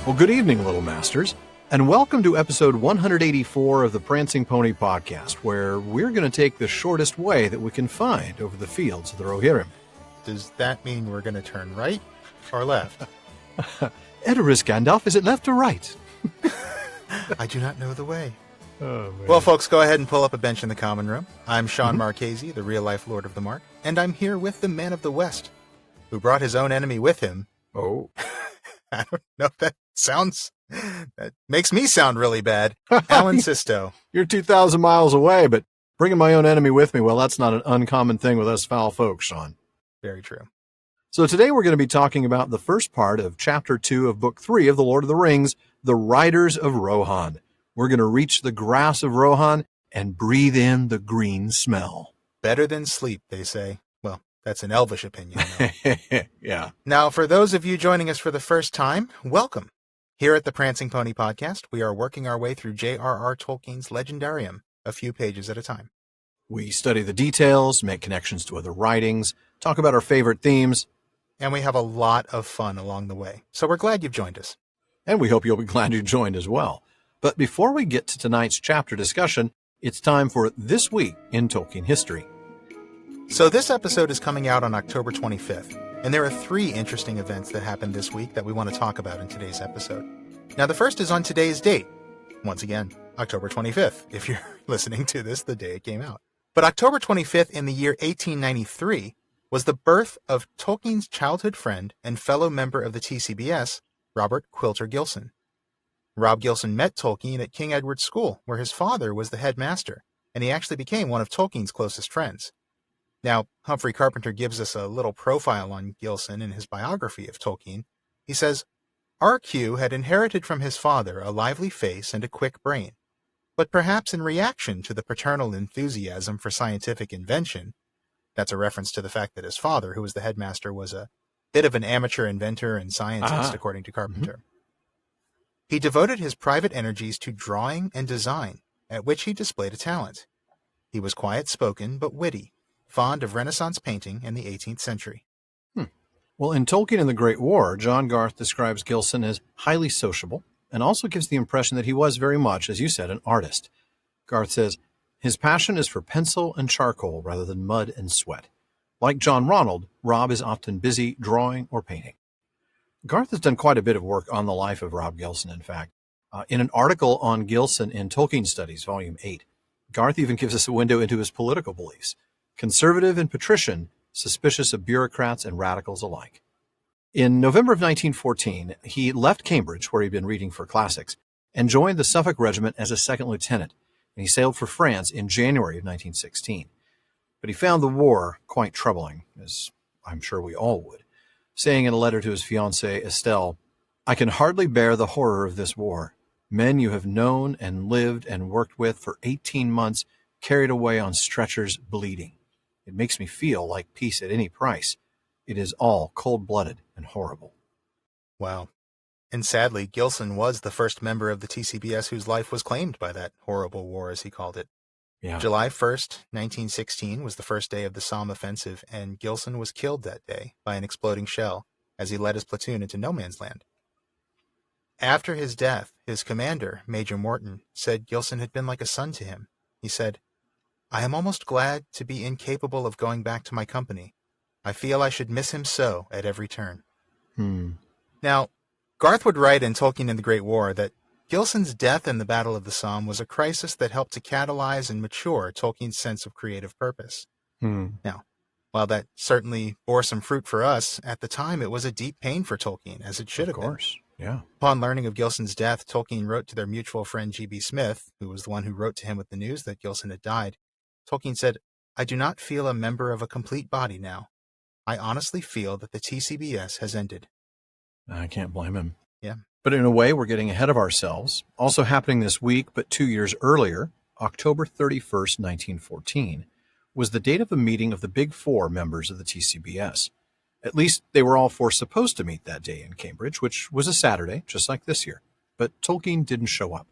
Well, good evening, Little Masters, and welcome to episode 184 of the Prancing Pony podcast, where we're going to take the shortest way that we can find over the fields of the Rohirrim. Does that mean we're going to turn right or left? Edoris Gandalf, is it left or right? I do not know the way. Oh, man. Well, folks, go ahead and pull up a bench in the common room. I'm Sean Marchese, the real-life Lord of the Mark, and I'm here with the Man of the West, who brought his own enemy with him. Oh. I don't know if that makes me sound really bad. Alan Sisto. You're 2,000 miles away, but bringing my own enemy with me, well, that's not an uncommon thing with us foul folks, Sean. Very true. So today we're going to be talking about the first part of Chapter 2 of Book 3 of The Lord of the Rings, The Riders of Rohan. We're going to reach the grass of Rohan and breathe in the green smell. Better than sleep, they say. Well, that's an elvish opinion. Yeah. Now, for those of you joining us for the first time, welcome. Here at the Prancing Pony podcast, we are working our way through J.R.R. Tolkien's Legendarium, a few pages at a time. We study the details, make connections to other writings, talk about our favorite themes. And we have a lot of fun along the way. So we're glad you've joined us. And we hope you'll be glad you joined as well. But before we get to tonight's chapter discussion, it's time for This Week in Tolkien History. So this episode is coming out on October 25th, and there are 3 interesting events that happened this week that we want to talk about in today's episode. Now, the first is on today's date. Once again, October 25th, if you're listening to this the day it came out. But October 25th in the year 1893 was the birth of Tolkien's childhood friend and fellow member of the TCBS, Robert Quilter Gilson. Rob Gilson met Tolkien at King Edward's School, where his father was the headmaster, and he actually became one of Tolkien's closest friends. Now, Humphrey Carpenter gives us a little profile on Gilson in his biography of Tolkien. He says, R.Q. had inherited from his father a lively face and a quick brain, but perhaps in reaction to the paternal enthusiasm for scientific invention, that's a reference to the fact that his father, who was the headmaster, was a bit of an amateur inventor and scientist, according to Carpenter. He devoted his private energies to drawing and design, at which he displayed a talent. He was quiet-spoken but witty, fond of Renaissance painting and the 18th century. Well, in Tolkien and the Great War, John Garth describes Gilson as highly sociable and also gives the impression that he was very much, as you said, an artist. Garth says, his passion is for pencil and charcoal rather than mud and sweat. Like John Ronald, Rob is often busy drawing or painting. Garth has done quite a bit of work on the life of Rob Gilson, in fact. In an article on Gilson in Tolkien Studies, Volume 8, Garth even gives us a window into his political beliefs. Conservative and patrician, suspicious of bureaucrats and radicals alike. In November of 1914, he left Cambridge, where he'd been reading for classics, and joined the Suffolk Regiment as a second lieutenant, and he sailed for France in January of 1916. But he found the war quite troubling, as I'm sure we all would, saying in a letter to his fiancée, Estelle, I can hardly bear the horror of this war. Men you have known and lived and worked with for 18 months carried away on stretchers bleeding. It makes me feel like peace at any price. It is all cold-blooded and horrible. Wow. And sadly, Gilson was the first member of the TCBS whose life was claimed by that horrible war, as he called it. Yeah. July 1st, 1916 was the first day of the Somme offensive, and Gilson was killed that day by an exploding shell as he led his platoon into no man's land. After his death, his commander, Major Morton, said Gilson had been like a son to him. He said, I am almost glad to be incapable of going back to my company. I feel I should miss him so at every turn. Now, Garth would write in Tolkien and the Great War that Gilson's death in the Battle of the Somme was a crisis that helped to catalyze and mature Tolkien's sense of creative purpose. Now, while that certainly bore some fruit for us, at the time it was a deep pain for Tolkien, as it should have been. Of course, yeah. Upon learning of Gilson's death, Tolkien wrote to their mutual friend G.B. Smith, who was the one who wrote to him with the news that Gilson had died. Tolkien said, I do not feel a member of a complete body now. I honestly feel that the TCBS has ended. I can't blame him. Yeah. But in a way, we're getting ahead of ourselves. Also happening this week, but 2 years earlier, October 31st, 1914, was the date of the meeting of the Big Four members of the TCBS. At least they were all four supposed to meet that day in Cambridge, which was a Saturday, just like this year. But Tolkien didn't show up.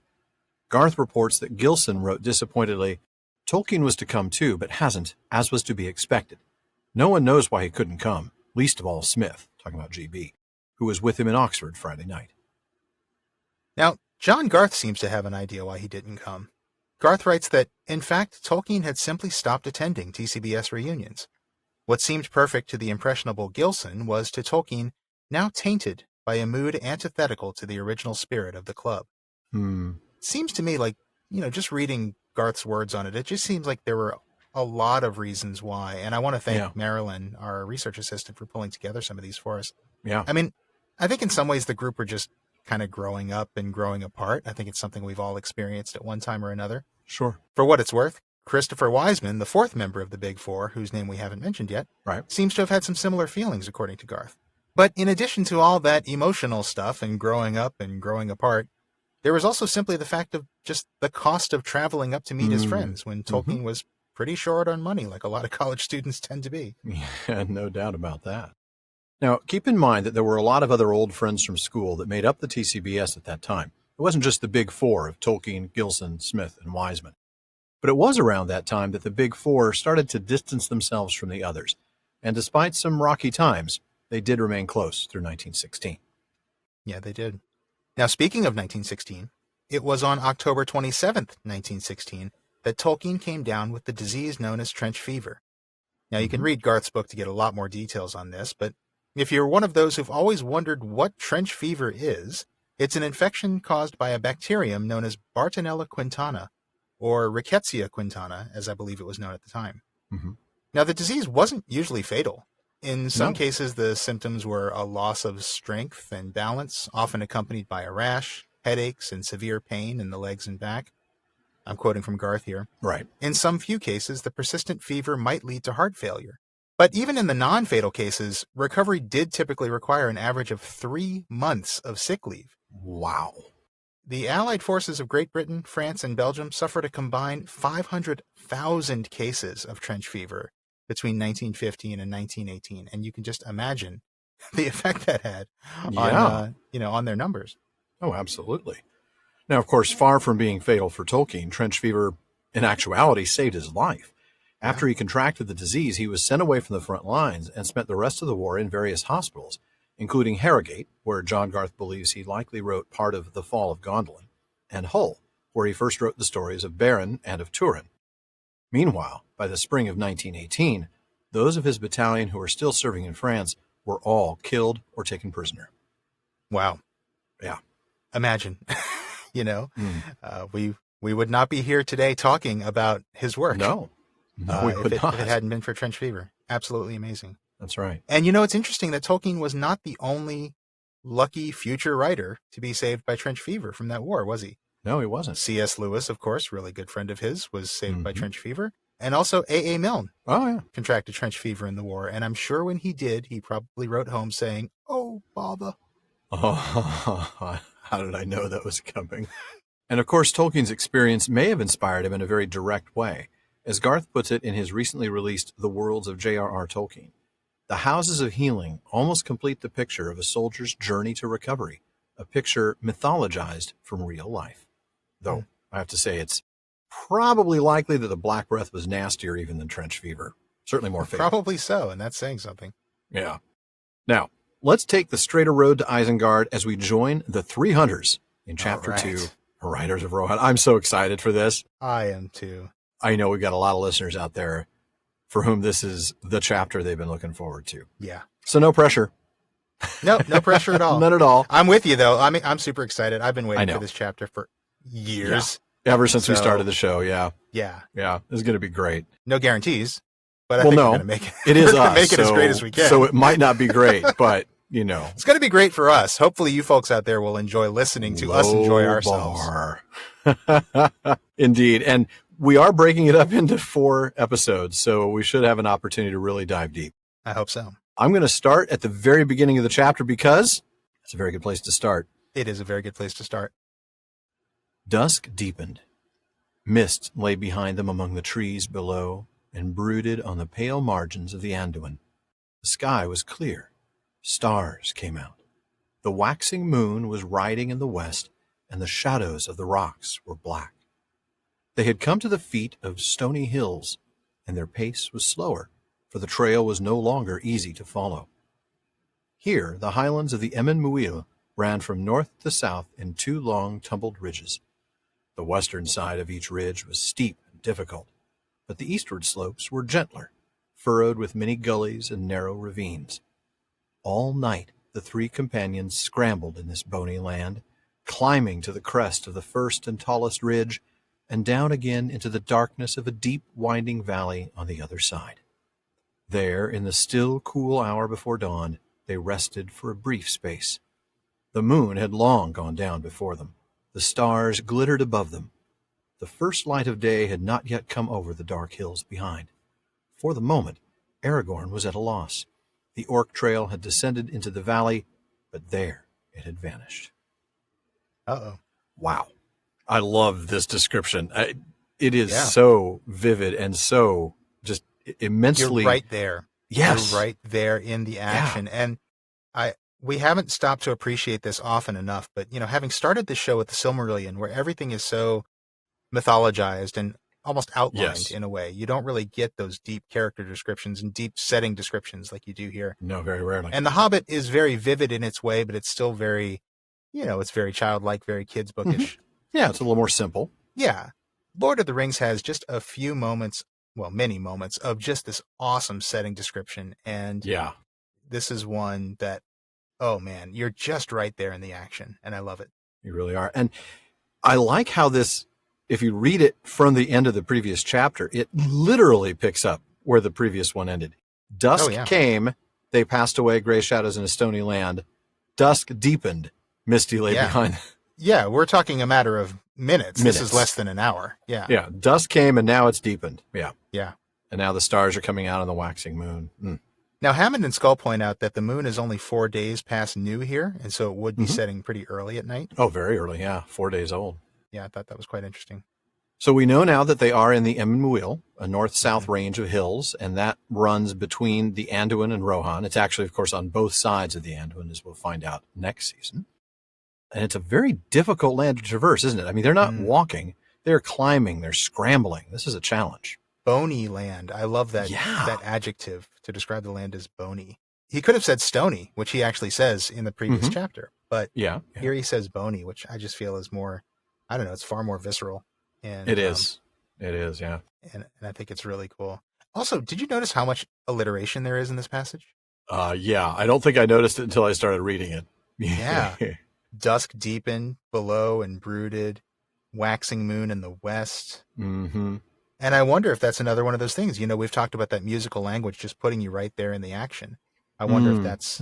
Garth reports that Gilson wrote disappointedly, Tolkien was to come too, but hasn't, as was to be expected. No one knows why he couldn't come, least of all Smith, talking about GB, who was with him in Oxford Friday night. Now, John Garth seems to have an idea why he didn't come. Garth writes that, in fact, Tolkien had simply stopped attending TCBS reunions. What seemed perfect to the impressionable Gilson was to Tolkien now tainted by a mood antithetical to the original spirit of the club. Hmm. It seems to me like, just reading Garth's words on it, it just seems like there were a lot of reasons why. And I want to thank Marilyn, our research assistant, for pulling together some of these for us. Yeah. I mean, I think in some ways the group were just kind of growing up and growing apart. I think it's something we've all experienced at one time or another. Sure. For what it's worth, Christopher Wiseman, the fourth member of the Big Four, whose name we haven't mentioned yet, seems to have had some similar feelings, according to Garth. But in addition to all that emotional stuff and growing up and growing apart, there was also simply the fact of just the cost of traveling up to meet his friends when Tolkien was pretty short on money, like a lot of college students tend to be. Yeah, no doubt about that. Now, keep in mind that there were a lot of other old friends from school that made up the TCBS at that time. It wasn't just the Big Four of Tolkien, Gilson, Smith, and Wiseman. But it was around that time that the Big Four started to distance themselves from the others. And despite some rocky times, they did remain close through 1916. Yeah, they did. Now, speaking of 1916, it was on October 27th, 1916, that Tolkien came down with the disease known as trench fever. Now, you can read Garth's book to get a lot more details on this, but if you're one of those who've always wondered what trench fever is, it's an infection caused by a bacterium known as Bartonella quintana, or Rickettsia quintana, as I believe it was known at the time. Now, the disease wasn't usually fatal. In some cases, the symptoms were a loss of strength and balance, often accompanied by a rash, headaches, and severe pain in the legs and back. I'm quoting from Garth here. Right. In some few cases, the persistent fever might lead to heart failure. But even in the non-fatal cases, recovery did typically require an average of 3 months of sick leave. Wow. The Allied forces of Great Britain, France, and Belgium suffered a combined 500,000 cases of trench fever between 1915 and 1918, and you can just imagine the effect that had on their numbers. Oh, absolutely. Now, of course, far from being fatal for Tolkien, trench fever in actuality saved his life. After he contracted the disease, he was sent away from the front lines and spent the rest of the war in various hospitals, including Harrogate, where John Garth believes he likely wrote part of The Fall of Gondolin, and Hull, where he first wrote the stories of Beren and of Turin. Meanwhile, by the spring of 1918, those of his battalion who were still serving in France were all killed or taken prisoner. Wow. Yeah. Imagine, we would not be here today talking about his work. No, we would not. If it hadn't been for trench fever. Absolutely amazing. That's right. And it's interesting that Tolkien was not the only lucky future writer to be saved by trench fever from that war, was he? No, he wasn't. C.S. Lewis, of course, really good friend of his, was saved by trench fever. And also A.A. Milne contracted trench fever in the war. And I'm sure when he did, he probably wrote home saying, "Oh, bother." Oh, how did I know that was coming? And of course, Tolkien's experience may have inspired him in a very direct way. As Garth puts it in his recently released The Worlds of J.R.R. Tolkien, the houses of healing almost complete the picture of a soldier's journey to recovery, a picture mythologized from real life. Though, I have to say, it's probably likely that the Black Breath was nastier even than trench fever. Certainly more fatal. Probably so, and that's saying something. Yeah. Now, let's take the straighter road to Isengard as we join the Three Hunters in Chapter 2, Riders of Rohan. I'm so excited for this. I am too. I know we've got a lot of listeners out there for whom this is the chapter they've been looking forward to. Yeah. So no pressure. No pressure at all. None at all. I'm with you, though. I'm super excited. I've been waiting for this chapter for years. Yeah. Ever since we started the show, Yeah. Yeah, it's going to be great. No guarantees, but I think we're going to make it. It is us. Make it as great as we can. So it might not be great, but, It's going to be great for us. Hopefully you folks out there will enjoy listening to us enjoy ourselves. Indeed. And we are breaking it up into 4 episodes, so we should have an opportunity to really dive deep. I hope so. I'm going to start at the very beginning of the chapter because it's a very good place to start. It is a very good place to start. Dusk deepened. Mist lay behind them among the trees below and brooded on the pale margins of the Anduin. The sky was clear. Stars came out. The waxing moon was riding in the west, and the shadows of the rocks were black. They had come to the feet of stony hills, and their pace was slower, for the trail was no longer easy to follow. Here, the highlands of the Emyn Muil ran from north to south in two long tumbled ridges. The western side of each ridge was steep and difficult, but the eastward slopes were gentler, furrowed with many gullies and narrow ravines. All night the three companions scrambled in this bony land, climbing to the crest of the first and tallest ridge, and down again into the darkness of a deep winding valley on the other side. There, in the still cool hour before dawn, they rested for a brief space. The moon had long gone down before them. The stars glittered above them. The first light of day had not yet come over the dark hills behind. For the moment, Aragorn was at a loss. The orc trail had descended into the valley, but there it had vanished. Uh-oh. Wow. I love this description. It is so vivid and so just immensely... You're right there. Yes. You're right there in the action. Yeah. And we haven't stopped to appreciate this often enough, but, having started the show with the Silmarillion, where everything is so mythologized and almost outlined in a way, you don't really get those deep character descriptions and deep setting descriptions like you do here. No, very rarely. And The Hobbit is very vivid in its way, but it's still very, it's very childlike, very kids bookish. Mm-hmm. Yeah, it's a little more simple. Yeah. Lord of the Rings has just a few moments, many moments of just this awesome setting description. And this is one that, oh man, you're just right there in the action. And I love it. You really are. And I like how this, if you read it from the end of the previous chapter, it literally picks up where the previous one ended. Dusk came, they passed away, gray shadows in a stony land. Dusk deepened, misty lay behind. Yeah, we're talking a matter of minutes. This is less than an hour. Yeah. Yeah, dusk came and now it's deepened. Yeah. Yeah. And now the stars are coming out on the waxing moon. Mm. Now, Hammond and Skull point out that the moon is only 4 days past new here, and so it would be setting pretty early at night. Oh, very early, yeah. 4 days old. Yeah, I thought that was quite interesting. So we know now that they are in the Emyn, a north-south range of hills, and that runs between the Anduin and Rohan. It's actually, of course, on both sides of the Anduin, as we'll find out next season. And it's a very difficult land to traverse, isn't it? I mean, they're not walking. They're climbing. They're scrambling. This is a challenge. Bony land. I love that adjective to describe the land as bony. He could have said stony, which he actually says in the previous chapter. But here he says bony, which I just feel is more, I don't know, it's far more visceral. And It is, yeah. And I think it's really cool. Also, did you notice how much alliteration there is in this passage? Yeah, I don't think I noticed it until I started reading it. Yeah. Dusk deepened, below and brooded, waxing moon in the west. Mm-hmm. And I wonder if that's another one of those things. We've talked about that musical language just putting you right there in the action. I wonder if that's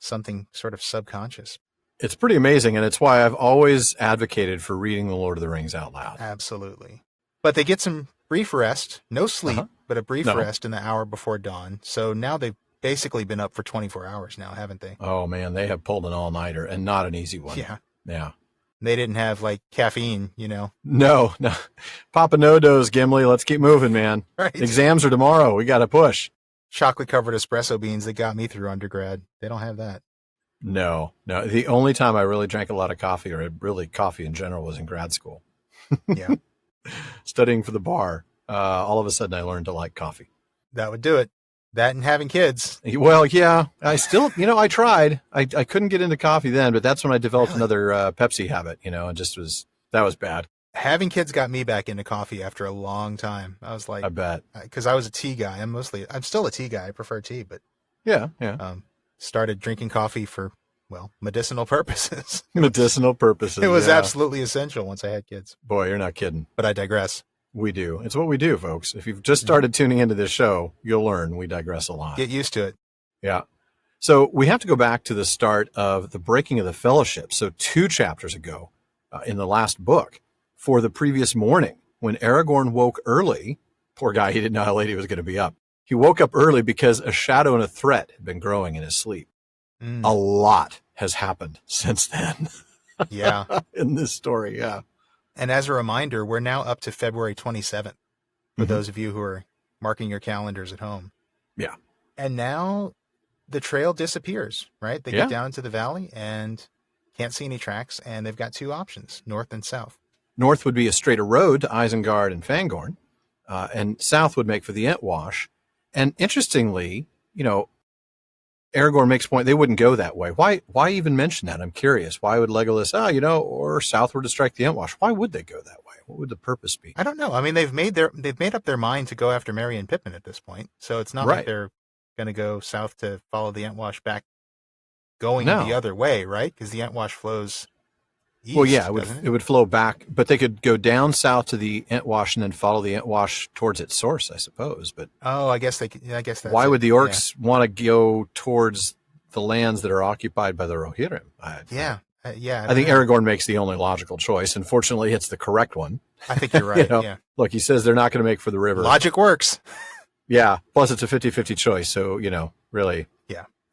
something sort of subconscious. It's pretty amazing, and it's why I've always advocated for reading The Lord of the Rings out loud. Absolutely. But they get some brief rest, no sleep, but a brief rest in the hour before dawn. So now they've basically been up for 24 hours now, haven't they? Oh, man, they have pulled an all-nighter, and not an easy one. Yeah. They didn't have, caffeine, No. Papa no-dose, Gimli. Let's keep moving, man. Right. Exams are tomorrow. We got to push. Chocolate-covered espresso beans that got me through undergrad. They don't have that. No. The only time I really drank a lot of coffee, or really coffee in general, was in grad school. Yeah. Studying for the bar. All of a sudden, I learned to like coffee. That would do it. That and having kids. Well, yeah. I still, I tried. I couldn't get into coffee then, but that's when I developed another Pepsi habit, and that was bad. Having kids got me back into coffee after a long time. I was like, I bet. Because I was a tea guy. I'm still a tea guy. I prefer tea, but yeah. Started drinking coffee for, medicinal purposes. Medicinal purposes. It was absolutely essential once I had kids. Boy, you're not kidding. But I digress. We do. It's what we do, folks. If you've just started tuning into this show, you'll learn we digress a lot. Get used to it. Yeah. So we have to go back to the start of the breaking of the fellowship. So 2 chapters ago, in the last book, for the previous morning, when Aragorn woke early, poor guy, he didn't know how late he was going to be up. He woke up early because a shadow and a threat had been growing in his sleep. A lot has happened since then. Yeah. In this story, yeah. And as a reminder, we're now up to February 27th for those of you who are marking your calendars at home. Yeah. And now the trail disappears, right? They get down into the valley and can't see any tracks, and they've got 2 options, north and south. North would be a straighter road to Isengard and Fangorn, and south would make for the Entwash. And interestingly, Aragorn makes point they wouldn't go that way. Why even mention that? I'm curious. Why would Legolas, or southward to strike the Entwash? Why would they go that way? What would the purpose be? I don't know. I mean, they've made up their mind to go after Merry and Pippin at this point. So it's not like they're going to go south to follow the Entwash back going the other way, right? Because the Entwash flows east. Well, yeah, it would flow back, but they could go down south to the Entwash and then follow the Entwash towards its source, I suppose. But I guess they could. I guess that's why would the Orcs want to go towards the lands that are occupied by the Rohirrim? I think Aragorn makes the only logical choice. Unfortunately, it's the correct one. I think you're right. Yeah. Look, he says they're not going to make for the river. Logic works. Yeah. Plus, it's a 50-50 choice. So, really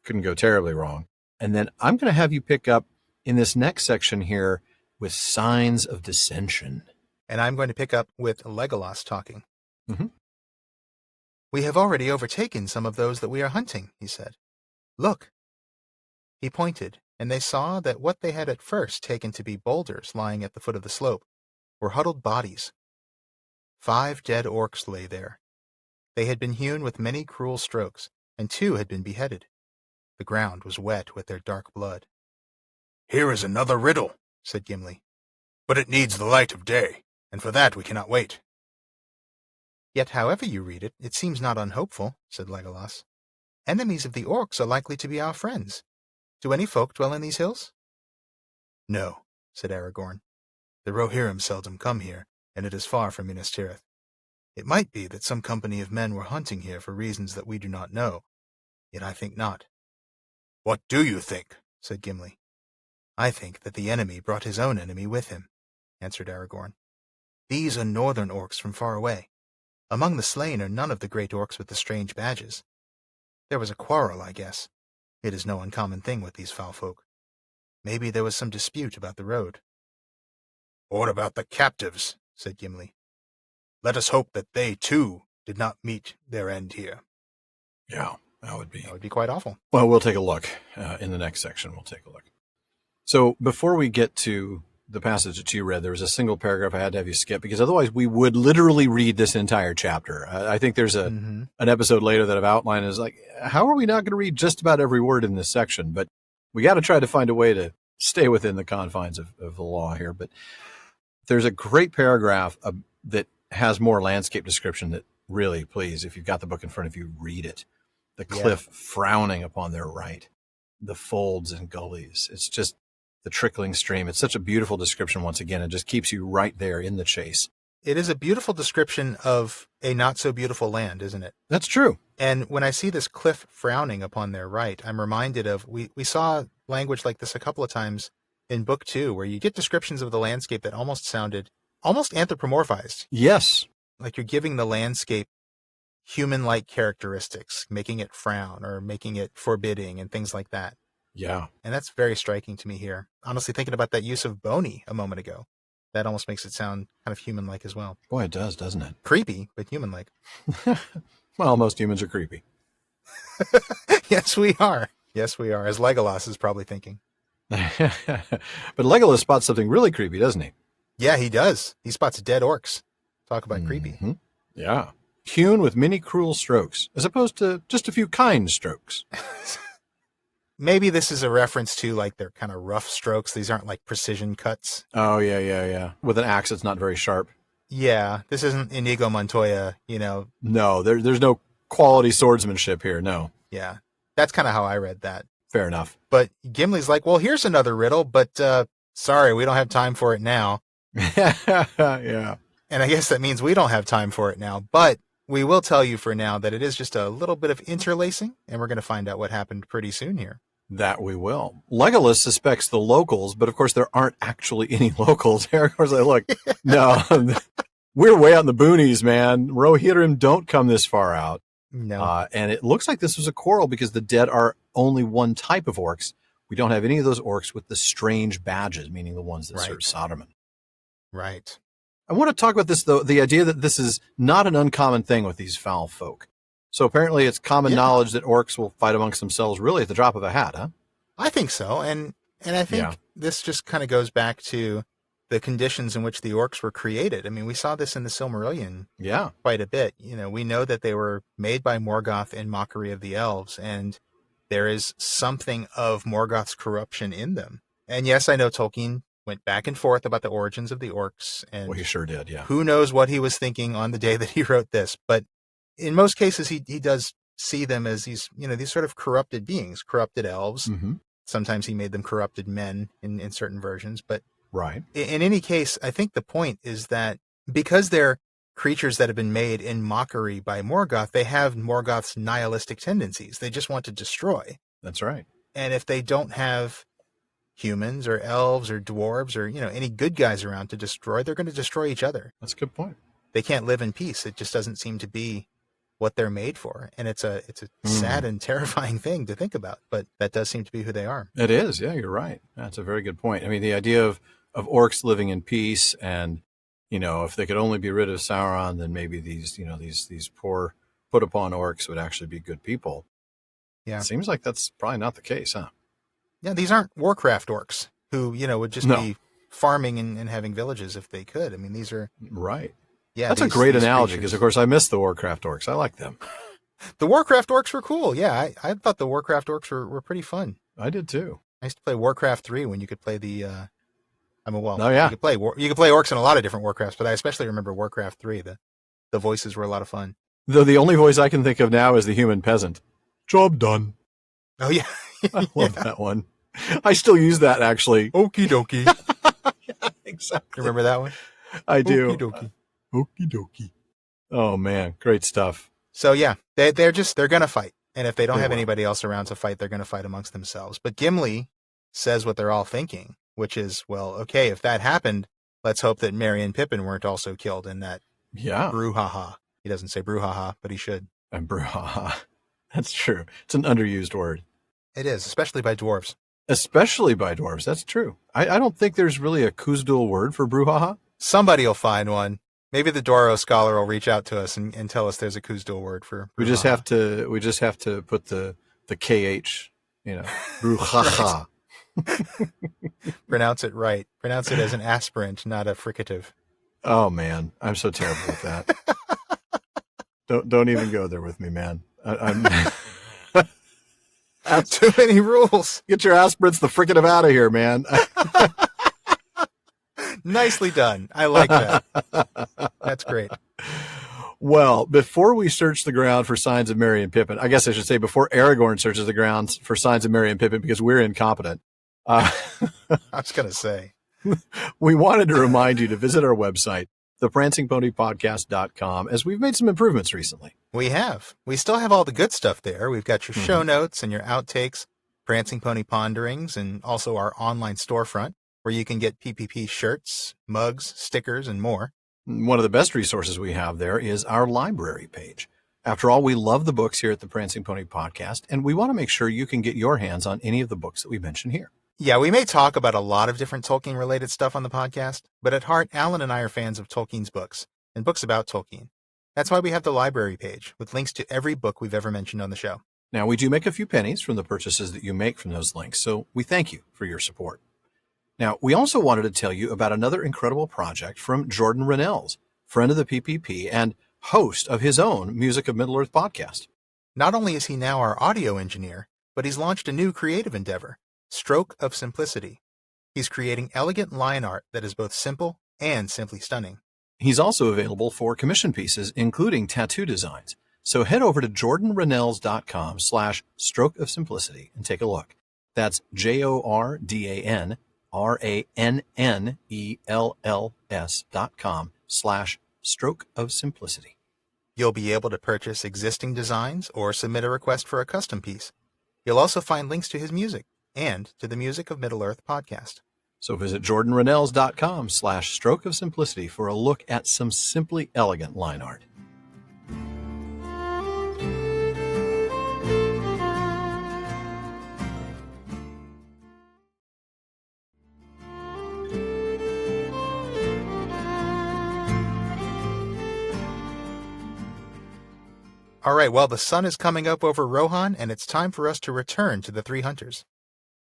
couldn't go terribly wrong. And then I'm going to have you pick up in this next section here with signs of dissension. And I'm going to pick up with Legolas talking. Mm-hmm. We have already overtaken some of those that we are hunting, he said. Look. He pointed, and they saw that what they had at first taken to be boulders lying at the foot of the slope were huddled bodies. 5 dead orcs lay there. They had been hewn with many cruel strokes, and 2 had been beheaded. The ground was wet with their dark blood. Here is another riddle, said Gimli. But it needs the light of day, and for that we cannot wait. Yet however you read it, it seems not unhopeful, said Legolas. Enemies of the orcs are likely to be our friends. Do any folk dwell in these hills? No, said Aragorn. The Rohirrim seldom come here, and it is far from Minas Tirith. It might be that some company of men were hunting here for reasons that we do not know, yet I think not. What do you think? Said Gimli. I think that the enemy brought his own enemy with him, answered Aragorn. These are northern orcs from far away. Among the slain are none of the great orcs with the strange badges. There was a quarrel, I guess. It is no uncommon thing with these foul folk. Maybe there was some dispute about the road. What about the captives? Said Gimli. Let us hope that they, too, did not meet their end here. Yeah, that would be quite awful. Well, we'll take a look in the next section. We'll take a look. So before we get to the passage that you read, there was a single paragraph I had to have you skip because otherwise we would literally read this entire chapter. I think there's an episode later that I've outlined is like, how are we not going to read just about every word in this section? But we got to try to find a way to stay within the confines of the law here. But there's a great paragraph that has more landscape description that really, please, if you've got the book in front of you, read it. The cliff frowning upon their right, the folds and gullies. It's just the trickling stream. It's such a beautiful description once again. It just keeps you right there in the chase. It is a beautiful description of a not-so-beautiful land, isn't it? That's true. And when I see this cliff frowning upon their right, I'm reminded of, we saw language like this a couple of times in Book 2, where you get descriptions of the landscape that almost sounded almost anthropomorphized. Yes. Like you're giving the landscape human-like characteristics, making it frown or making it forbidding and things like that. Yeah. And that's very striking to me here. Honestly, thinking about that use of bony a moment ago, that almost makes it sound kind of human-like as well. Boy, it does, doesn't it? Creepy, but human-like. Well, most humans are creepy. Yes, we are. Yes, we are, as Legolas is probably thinking. But Legolas spots something really creepy, doesn't he? Yeah, he does. He spots dead orcs. Talk about creepy. Yeah. Hewn with many cruel strokes, as opposed to just a few kind strokes. Maybe this is a reference to like their kind of rough strokes. These aren't like precision cuts. Oh, yeah. With an axe that's not very sharp. Yeah, this isn't Inigo Montoya, No, there's no quality swordsmanship here, no. Yeah, that's kind of how I read that. Fair enough. But Gimli's like, well, here's another riddle, but sorry, we don't have time for it now. Yeah. And I guess that means we don't have time for it now, but we will tell you for now that it is just a little bit of interlacing, and we're going to find out what happened pretty soon here. That we will. Legolas suspects the locals, but of course there aren't actually any locals. Aragorn's like, look, no, we're way out in the boonies, man. Rohirrim don't come this far out. No. And it looks like this was a quarrel because the dead are only one type of orcs. We don't have any of those orcs with the strange badges, meaning the ones that serve Soderman. Right. I want to talk about this, though, the idea that this is not an uncommon thing with these foul folk. So apparently it's common knowledge that orcs will fight amongst themselves really at the drop of a hat, huh? I think so. And I think this just kind of goes back to the conditions in which the orcs were created. I mean, we saw this in the Silmarillion quite a bit. We know that they were made by Morgoth in mockery of the elves, and there is something of Morgoth's corruption in them. And yes, I know Tolkien went back and forth about the origins of the orcs, and Well, he sure did, yeah. who knows what he was thinking on the day that he wrote this. But in most cases, he does see them as these sort of corrupted beings, corrupted elves. Mm-hmm. Sometimes he made them corrupted men in certain versions. But right. In any case, I think the point is that because they're creatures that have been made in mockery by Morgoth, they have Morgoth's nihilistic tendencies. They just want to destroy. That's right. And if they don't have humans or elves or dwarves or any good guys around to destroy, they're going to destroy each other. That's a good point. They can't live in peace. It just doesn't seem to be what they're made for. And it's a sad and terrifying thing to think about, but that does seem to be who they are. It is. Yeah, you're right. That's a very good point. I mean, the idea of orcs living in peace, and if they could only be rid of Sauron, then maybe these poor put upon orcs would actually be good people. Yeah. It seems like that's probably not the case, huh? Yeah, these aren't Warcraft orcs who, would just be farming and having villages if they could. I mean, these are... Right. Yeah, that's a great analogy, because, of course, I miss the Warcraft orcs. I like them. The Warcraft orcs were cool. Yeah, I thought the Warcraft orcs were pretty fun. I did, too. I used to play Warcraft 3 when you could play the... Oh, yeah. You could play orcs in a lot of different Warcrafts, but I especially remember Warcraft 3. The voices were a lot of fun. Though the only voice I can think of now is the human peasant. Job done. Oh, yeah. I love that one. I still use that, actually. Okie dokie. Yeah, exactly. Remember that one? I do. Okie dokie. Okie dokie. Oh, man. Great stuff. So, yeah, they're going to fight. And if they don't have will. anybody else around to fight, they're going to fight amongst themselves. But Gimli says what they're all thinking, which is, well, okay, if that happened, let's hope that Merry and Pippin weren't also killed in that brouhaha. He doesn't say brouhaha, but he should. And brouhaha. That's true. It's an underused word. It is, especially by dwarves. Especially by dwarves. That's true. I don't think there's really a Khuzdul word for brouhaha. Somebody will find one. Maybe the Doro scholar will reach out to us and tell us there's a Khuzdul word for brouhaha. We just have to put the KH, brouhaha. Pronounce it right. Pronounce it as an aspirant, not a fricative. Oh man, I'm so terrible with that. Don't even go there with me, man. I'm too many rules. Get your aspirants the fricative out of here, man. Nicely done. I like that. That's great. Well, before we search the ground for signs of Merry and Pippin, I guess I should say before Aragorn searches the ground for signs of Merry and Pippin, because we're incompetent. I was going to say. We wanted to remind you to visit our website, theprancingponypodcast.com, as we've made some improvements recently. We have. We still have all the good stuff there. We've got your show notes and your outtakes, Prancing Pony Ponderings, and also our online storefront, where you can get PPP shirts, mugs, stickers, and more. One of the best resources we have there is our library page. After all, we love the books here at the Prancing Pony Podcast, and we want to make sure you can get your hands on any of the books that we mention here. Yeah, we may talk about a lot of different Tolkien-related stuff on the podcast, but at heart, Alan and I are fans of Tolkien's books, and books about Tolkien. That's why we have the library page, with links to every book we've ever mentioned on the show. Now, we do make a few pennies from the purchases that you make from those links, so we thank you for your support. Now, we also wanted to tell you about another incredible project from Jordan Rennells, friend of the PPP and host of his own Music of Middle-earth podcast. Not only is he now our audio engineer, but he's launched a new creative endeavor, Stroke of Simplicity. He's creating elegant line art that is both simple and simply stunning. He's also available for commission pieces, including tattoo designs. So head over to jordanrennells.com/stroke of simplicity and take a look. That's JORDANRANNELLS.com/stroke of simplicity. You'll be able to purchase existing designs or submit a request for a custom piece. You'll also find links to his music and to the Music of Middle-earth podcast. So visit jordanrennells.com/stroke of simplicity for a look at some simply elegant line art. All right, well, the sun is coming up over Rohan, and it's time for us to return to the Three Hunters.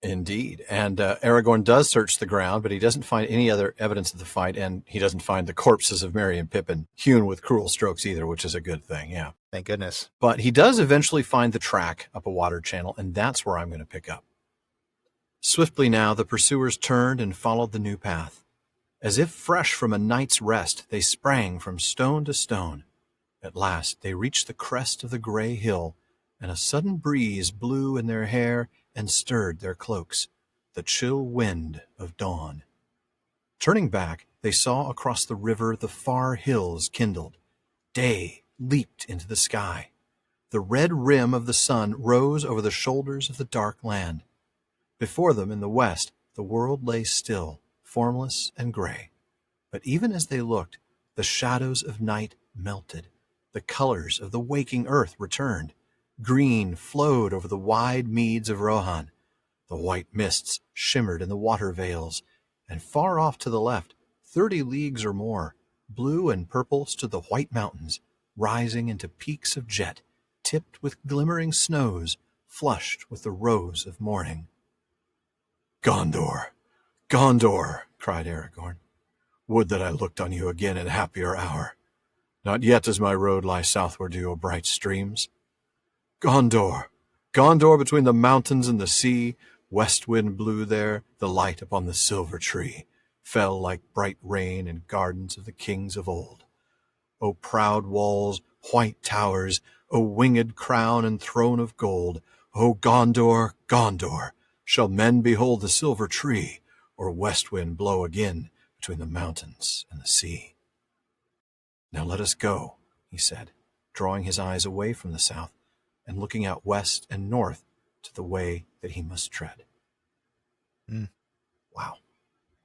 Indeed. And Aragorn does search the ground, but he doesn't find any other evidence of the fight, and he doesn't find the corpses of Merry and Pippin hewn with cruel strokes either, which is a good thing, yeah. Thank goodness. But he does eventually find the track up a water channel, and that's where I'm going to pick up. Swiftly now the pursuers turned and followed the new path. As if fresh from a night's rest, they sprang from stone to stone. At last they reached the crest of the gray hill, and a sudden breeze blew in their hair and stirred their cloaks, the chill wind of dawn. Turning back, they saw across the river the far hills kindled. Day leaped into the sky. The red rim of the sun rose over the shoulders of the dark land. Before them in the west, the world lay still, formless and gray. But even as they looked, the shadows of night melted. The colors of the waking earth returned. Green flowed over the wide meads of Rohan. The white mists shimmered in the water veils, and far off to the left, 30 leagues or more, blue and purple stood the white mountains, rising into peaks of jet, tipped with glimmering snows, flushed with the rose of morning. "Gondor, Gondor," cried Aragorn. "Would that I looked on you again in happier hour. Not yet does my road lie southward to your bright streams. Gondor, Gondor between the mountains and the sea, west wind blew there, the light upon the silver tree fell like bright rain in gardens of the kings of old. O proud walls, white towers, O winged crown and throne of gold, O Gondor, Gondor, shall men behold the silver tree, or west wind blow again between the mountains and the sea?" "Now let us go," he said, drawing his eyes away from the south and looking out west and north to the way that he must tread. Wow.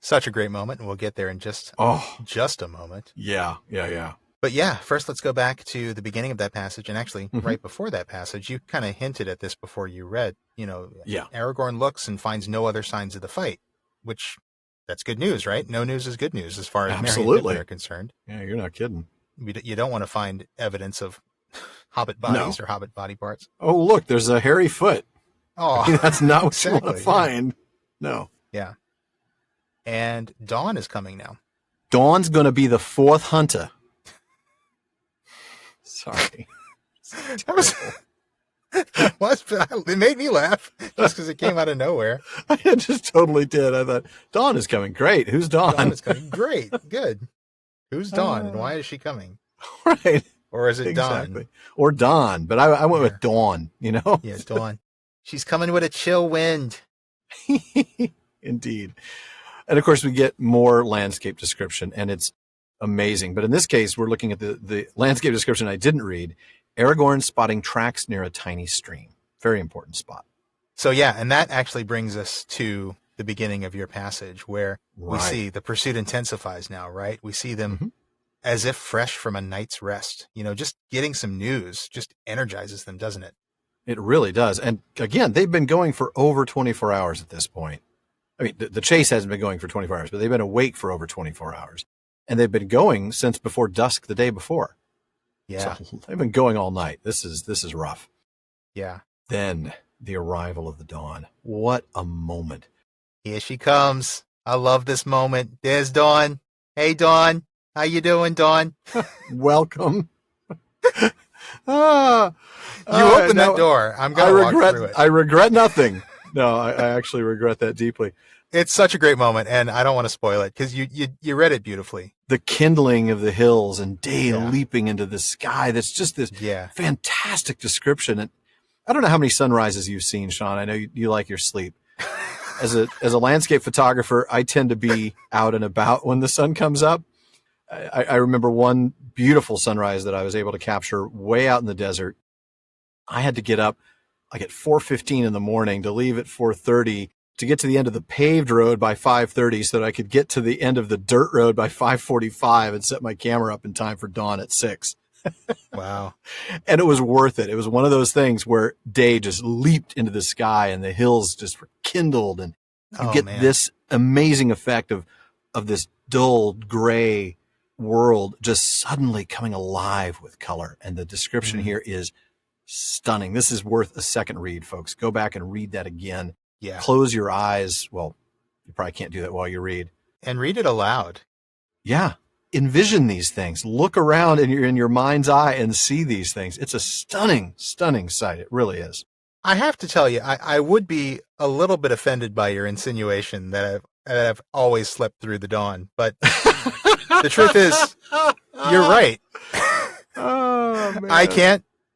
Such a great moment, and we'll get there in just a moment. Yeah. But yeah, first let's go back to the beginning of that passage, and actually right before that passage, you kind of hinted at this before you read, Aragorn looks and finds no other signs of the fight, which that's good news, right? No news is good news as far as Merry and Pippin are concerned. Yeah, you're not kidding. You don't want to find evidence of hobbit bodies or hobbit body parts. Oh, look, there's a hairy foot. Oh, that's not what you want to find. No. Yeah. And dawn is coming now. Dawn's going to be the fourth hunter. Sorry. It made me laugh just because it came out of nowhere. I just totally did. I thought, Dawn is coming. Great. Who's Dawn? Dawn is coming. Great. Good. Who's Dawn and why is she coming? Right. Or is it Dawn? Or Dawn. But I went with Dawn, Yeah, Dawn. She's coming with a chill wind. Indeed. And of course, we get more landscape description, and it's amazing. But in this case, we're looking at the landscape description I didn't read. Aragorn spotting tracks near a tiny stream. Very important spot. So yeah, and that actually brings us to the beginning of your passage where we see the pursuit intensifies now, right? We see them as if fresh from a night's rest. Just getting some news just energizes them, doesn't it? It really does. And again, they've been going for over 24 hours at this point. I mean, the chase hasn't been going for 24 hours, but they've been awake for over 24 hours. And they've been going since before dusk the day before. Yeah. So they've been going all night. This is rough. Yeah. Then the arrival of the dawn. What a moment. Here she comes. I love this moment. There's Dawn. Hey, Dawn. How you doing, Dawn? Welcome. You opened that door. I'm going to walk through it. I regret nothing. No, I actually regret that deeply. It's such a great moment, and I don't want to spoil it because you read it beautifully. The kindling of the hills and day leaping into the sky. That's just this fantastic description. And I don't know how many sunrises you've seen, Sean. I know you like your sleep. As a landscape photographer, I tend to be out and about when the sun comes up. I remember one beautiful sunrise that I was able to capture way out in the desert. I had to get up like at 4:15 in the morning to leave at 4:30 to get to the end of the paved road by 5:30 so that I could get to the end of the dirt road by 5:45 and set my camera up in time for dawn at 6. Wow. And it was worth it. It was one of those things where day just leaped into the sky and the hills just were kindled, and you get this amazing effect of this dull gray world just suddenly coming alive with color. And the description here is stunning. This is worth a second read, folks. Go back and read that again. Yeah. Close your eyes. Well, you probably can't do that while you read. And read it aloud. Yeah. envision these things. Look around in your mind's eye and see these things. It's a stunning, stunning sight. It really is. I have to tell you, I would be a little bit offended by your insinuation that I've always slept through the dawn, but the truth is, you're right. Oh, man.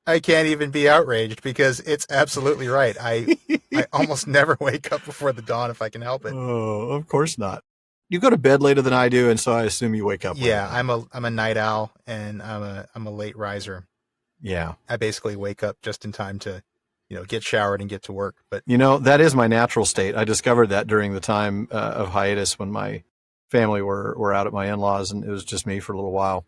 I can't even be outraged because it's absolutely right. I almost never wake up before the dawn if I can help it. Oh, of course not. You go to bed later than I do, and so I assume you wake up. Yeah, I'm a night owl and I'm a late riser. Yeah. I basically wake up just in time to, get showered and get to work. But that is my natural state. I discovered that during the time of hiatus when my family were out at my in-laws, and it was just me for a little while.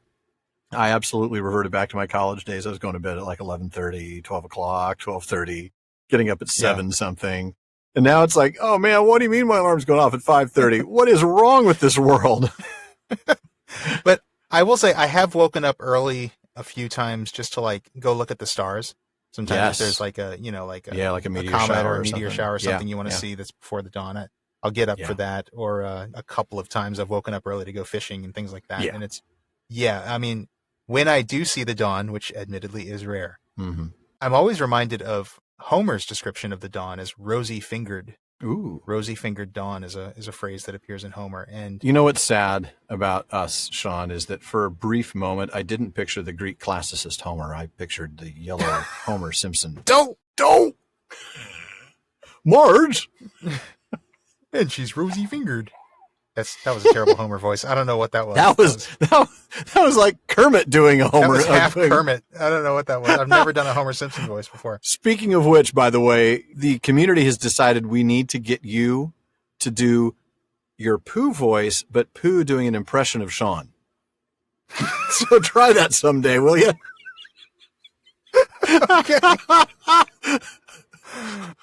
I absolutely reverted back to my college days. I was going to bed at like 11:30, 12 o'clock, 12:30, getting up at 7 something. And now it's like, oh man, what do you mean my alarm's going off at 5:30? What is wrong with this world? But I will say I have woken up early a few times just to like go look at the stars. Sometimes if there's like a meteor comet shower or a meteor shower or something you want to yeah. see that's before the dawn. I'll get up for that. Or a couple of times I've woken up early to go fishing and things like that. Yeah. And I mean, when I do see the dawn, which admittedly is rare, mm-hmm. I'm always reminded of Homer's description of the dawn as rosy-fingered. Ooh. Rosy-fingered dawn is a phrase that appears in Homer. And you know what's sad about us, Sean, is that for a brief moment, I didn't picture the Greek classicist Homer. I pictured the yellow Homer Simpson. Don't! Marge! And she's rosy-fingered. That was a terrible Homer voice. I don't know what that was. That was like Kermit doing a Homer. That was half Kermit. I don't know what that was. I've never done a Homer Simpson voice before. Speaking of which, by the way, the community has decided we need to get you to do your Pooh voice, but Pooh doing an impression of Sean. So try that someday, will you? Okay.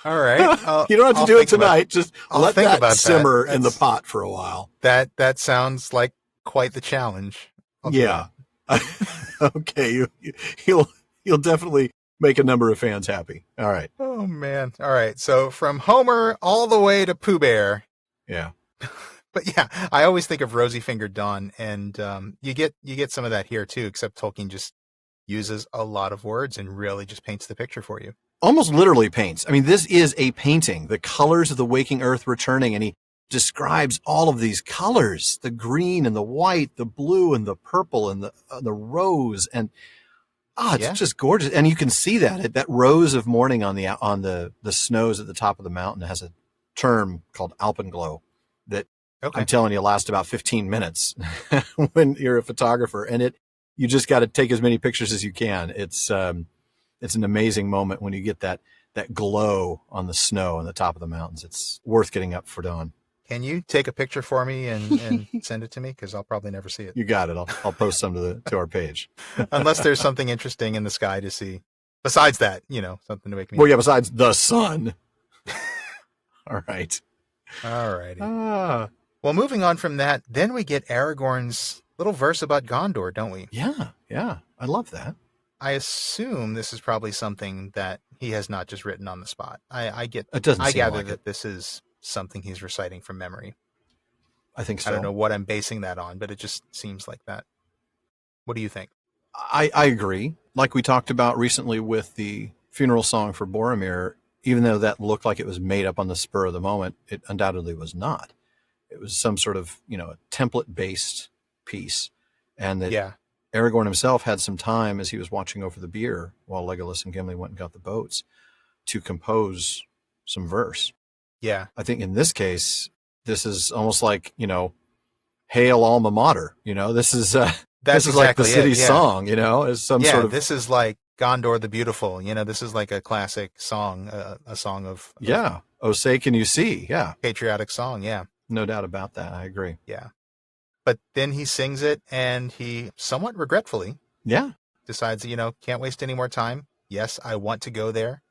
All right. You don't have to do it tonight. Just let that simmer in the pot for a while. That sounds like quite the challenge. Yeah. Okay. You'll definitely make a number of fans happy. All right. Oh man. All right. So from Homer all the way to Pooh Bear. Yeah. But yeah, I always think of rosy-fingered dawn, and you get some of that here too. Except Tolkien just uses a lot of words and really just paints the picture for you. Almost literally paints. I mean, this is a painting. The colors of the waking earth returning, and he describes all of these colors: the green and the white, the blue and the purple and the rose, and it's just gorgeous. And you can see that rose of morning on the snows at the top of the mountain has a term called alpenglow that I'm telling you lasts about 15 minutes when you're a photographer, and you just got to take as many pictures as you can. It's an amazing moment when you get that glow on the snow on the top of the mountains. It's worth getting up for dawn. Can you take a picture for me and send it to me? Because I'll probably never see it. You got it. I'll post some to our page. Unless there's something interesting in the sky to see. Besides that, something to make me. Well, yeah, besides the sun. All right. All righty. Well, moving on from that, then we get Aragorn's little verse about Gondor, don't we? Yeah. I love that. I assume this is probably something that he has not just written on the spot. I gather that this is something he's reciting from memory. I think so. I don't know what I'm basing that on, but it just seems like that. What do you think? I agree. Like we talked about recently with the funeral song for Boromir, even though that looked like it was made up on the spur of the moment, it undoubtedly was not. It was some sort of, a template-based piece. And that Aragorn himself had some time as he was watching over the bier while Legolas and Gimli went and got the boats to compose some verse. Yeah. I think in this case, this is almost like, Hail Alma Mater. This is this is like the city's song, is some sort of. This is like Gondor the Beautiful. This is like a classic song, a song of. Yeah. Oh, say can you see? Yeah. Patriotic song. Yeah. No doubt about that. I agree. Yeah. But then he sings it, and he somewhat regretfully decides, can't waste any more time. Yes, I want to go there,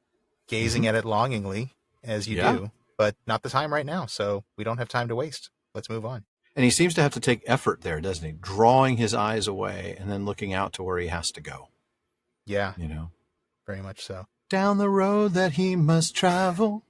gazing at it longingly, as you do, but not the time right now. So we don't have time to waste. Let's move on. And he seems to have to take effort there, doesn't he? Drawing his eyes away and then looking out to where he has to go. Yeah. Very much so. Down the road that he must travel.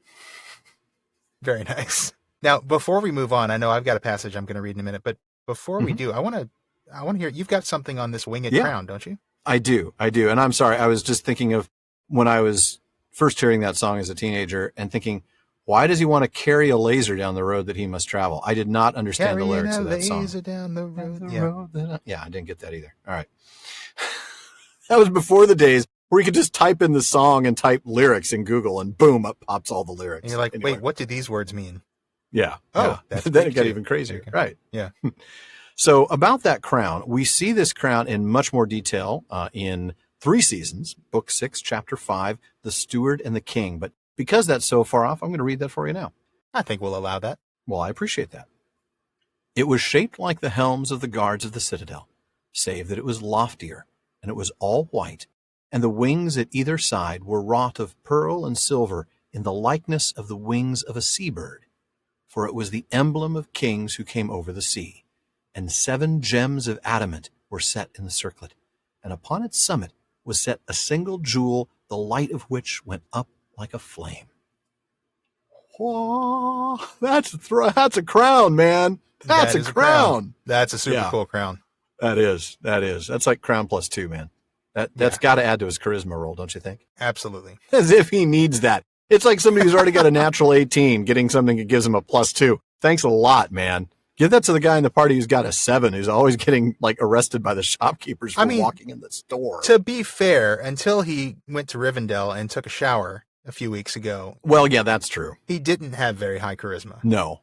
Very nice. Now, before we move on, I know I've got a passage I'm going to read in a minute, but before we do, I want to I want to hear, you've got something on this winged Yeah. crown, don't you? I do. And I'm sorry. I was just thinking of when I was first hearing that song as a teenager and thinking, why does he want to carry a laser down the road that he must travel? I did not understand the lyrics of that song. Laser down the road. Yeah, I didn't get that either. All right. That was before the days where you could just type in the song and type lyrics in Google and boom, up pops all the lyrics. And you're like, anyway. wait, what do these words mean? Yeah. Oh, yeah. that's then it got too. even crazier. Okay. Right. Yeah. So about that crown, we see this crown in much more detail in 3 seasons, Book 6, Chapter 5, The Steward and the King. But because that's so far off, I'm going to read that for you now. I think we'll allow that. Well, I appreciate that. It was shaped like the helms of the guards of the citadel, save that it was loftier, and it was all white, and the wings at either side were wrought of pearl and silver in the likeness of the wings of a sea-bird, for it was the emblem of kings who came over the sea. And 7 gems of adamant were set in the circlet, and upon its summit was set a single jewel, the light of which went up like a flame. Oh, that's a crown, man. That's a crown. That's a super cool crown. That is. That's like crown plus 2, man. That's got to add to his charisma roll, don't you think? Absolutely. As if he needs that. It's like somebody who's already got a natural 18 getting something that gives him a plus 2. Thanks a lot, man. Give that to the guy in the party who's got a 7, who's always getting like arrested by the shopkeepers for walking in the store. To be fair, until he went to Rivendell and took a shower a few weeks ago. Well, yeah, that's true. He didn't have very high charisma. No,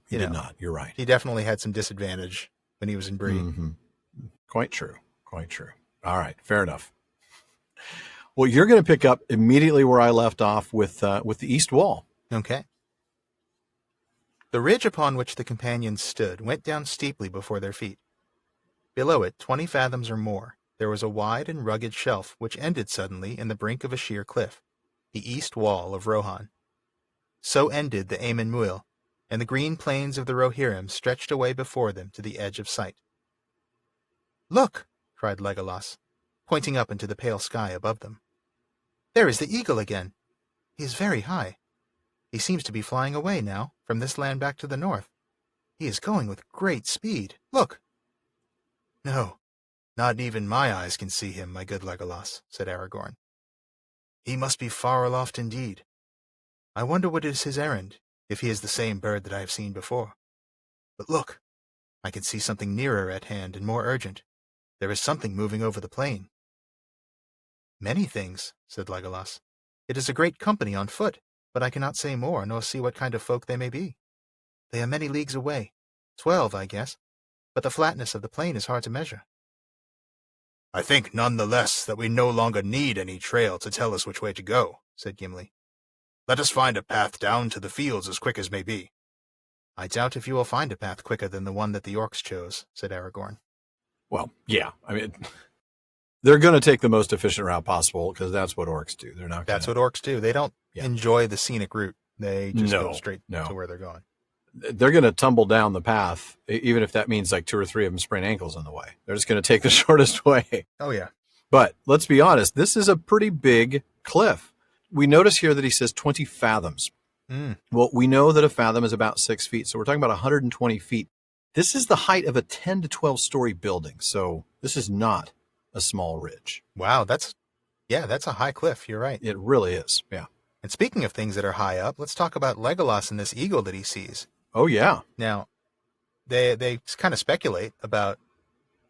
he did not. You're right. He definitely had some disadvantage when he was in Bree. Mm-hmm. Quite true. All right, fair enough. Well, you're going to pick up immediately where I left off with the east wall. Okay. The ridge upon which the companions stood went down steeply before their feet. Below it, 20 fathoms or more, there was a wide and rugged shelf which ended suddenly in the brink of a sheer cliff, the east wall of Rohan. So ended the Aemon Muil, and the green plains of the Rohirrim stretched away before them to the edge of sight. "Look!" cried Legolas, pointing up into the pale sky above them. "There is the eagle again. He is very high. He seems to be flying away now, from this land back to the north. He is going with great speed. Look!" "No, not even my eyes can see him, my good Legolas," said Aragorn. "He must be far aloft indeed. I wonder what is his errand, if he is the same bird that I have seen before. But look, I can see something nearer at hand and more urgent. There is something moving over the plain." "Many things," said Legolas. "It is a great company on foot, but I cannot say more, nor see what kind of folk they may be. They are many leagues away, 12, I guess, but the flatness of the plain is hard to measure." "I think none the less that we no longer need any trail to tell us which way to go," said Gimli. "Let us find a path down to the fields as quick as may be." "I doubt if you will find a path quicker than the one that the Orcs chose," said Aragorn. Well, yeah. I mean, they're going to take the most efficient route possible because that's what orcs do. They're not. That's what orcs do. They don't enjoy the scenic route. They just go straight to where they're going. They're going to tumble down the path, even if that means like 2 or 3 of them sprain ankles on the way. They're just going to take the shortest way. Oh, yeah. But let's be honest, this is a pretty big cliff. We notice here that he says 20 fathoms. Well, we know that a fathom is about 6 feet, so we're talking about 120 feet. This is the height of a 10 to 12-story building, so this is not a small ridge. Wow, that's a high cliff. You're right. It really is, yeah. And speaking of things that are high up, let's talk about Legolas and this eagle that he sees. Oh, yeah. Now, they kind of speculate about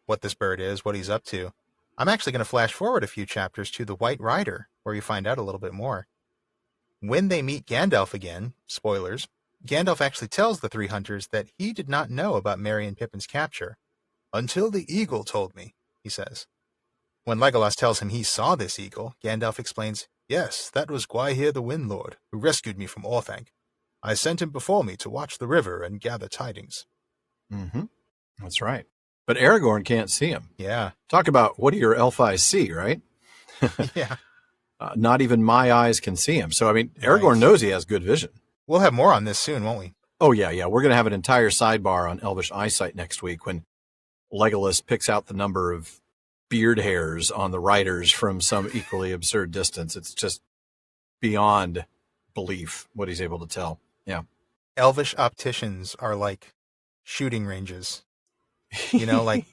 what this bird is, what he's up to. I'm actually going to flash forward a few chapters to the White Rider, where you find out a little bit more. When they meet Gandalf again, spoilers, Gandalf actually tells the 3 hunters that he did not know about Merry and Pippin's capture. "Until the eagle told me," he says. When Legolas tells him he saw this eagle, Gandalf explains, "Yes, that was Gwaihir the Wind Lord, who rescued me from Orthanc. I sent him before me to watch the river and gather tidings." Mm-hmm. That's right. But Aragorn can't see him. Yeah. Talk about what do your elf eyes see, right? Yeah. Not even my eyes can see him. So, I mean, Aragorn knows he has good vision. We'll have more on this soon, won't we? Oh, yeah. We're going to have an entire sidebar on elvish eyesight next week when Legolas picks out the number of beard hairs on the riders from some equally absurd distance. It's just beyond belief what he's able to tell. Yeah. Elvish opticians are like shooting ranges. You know, like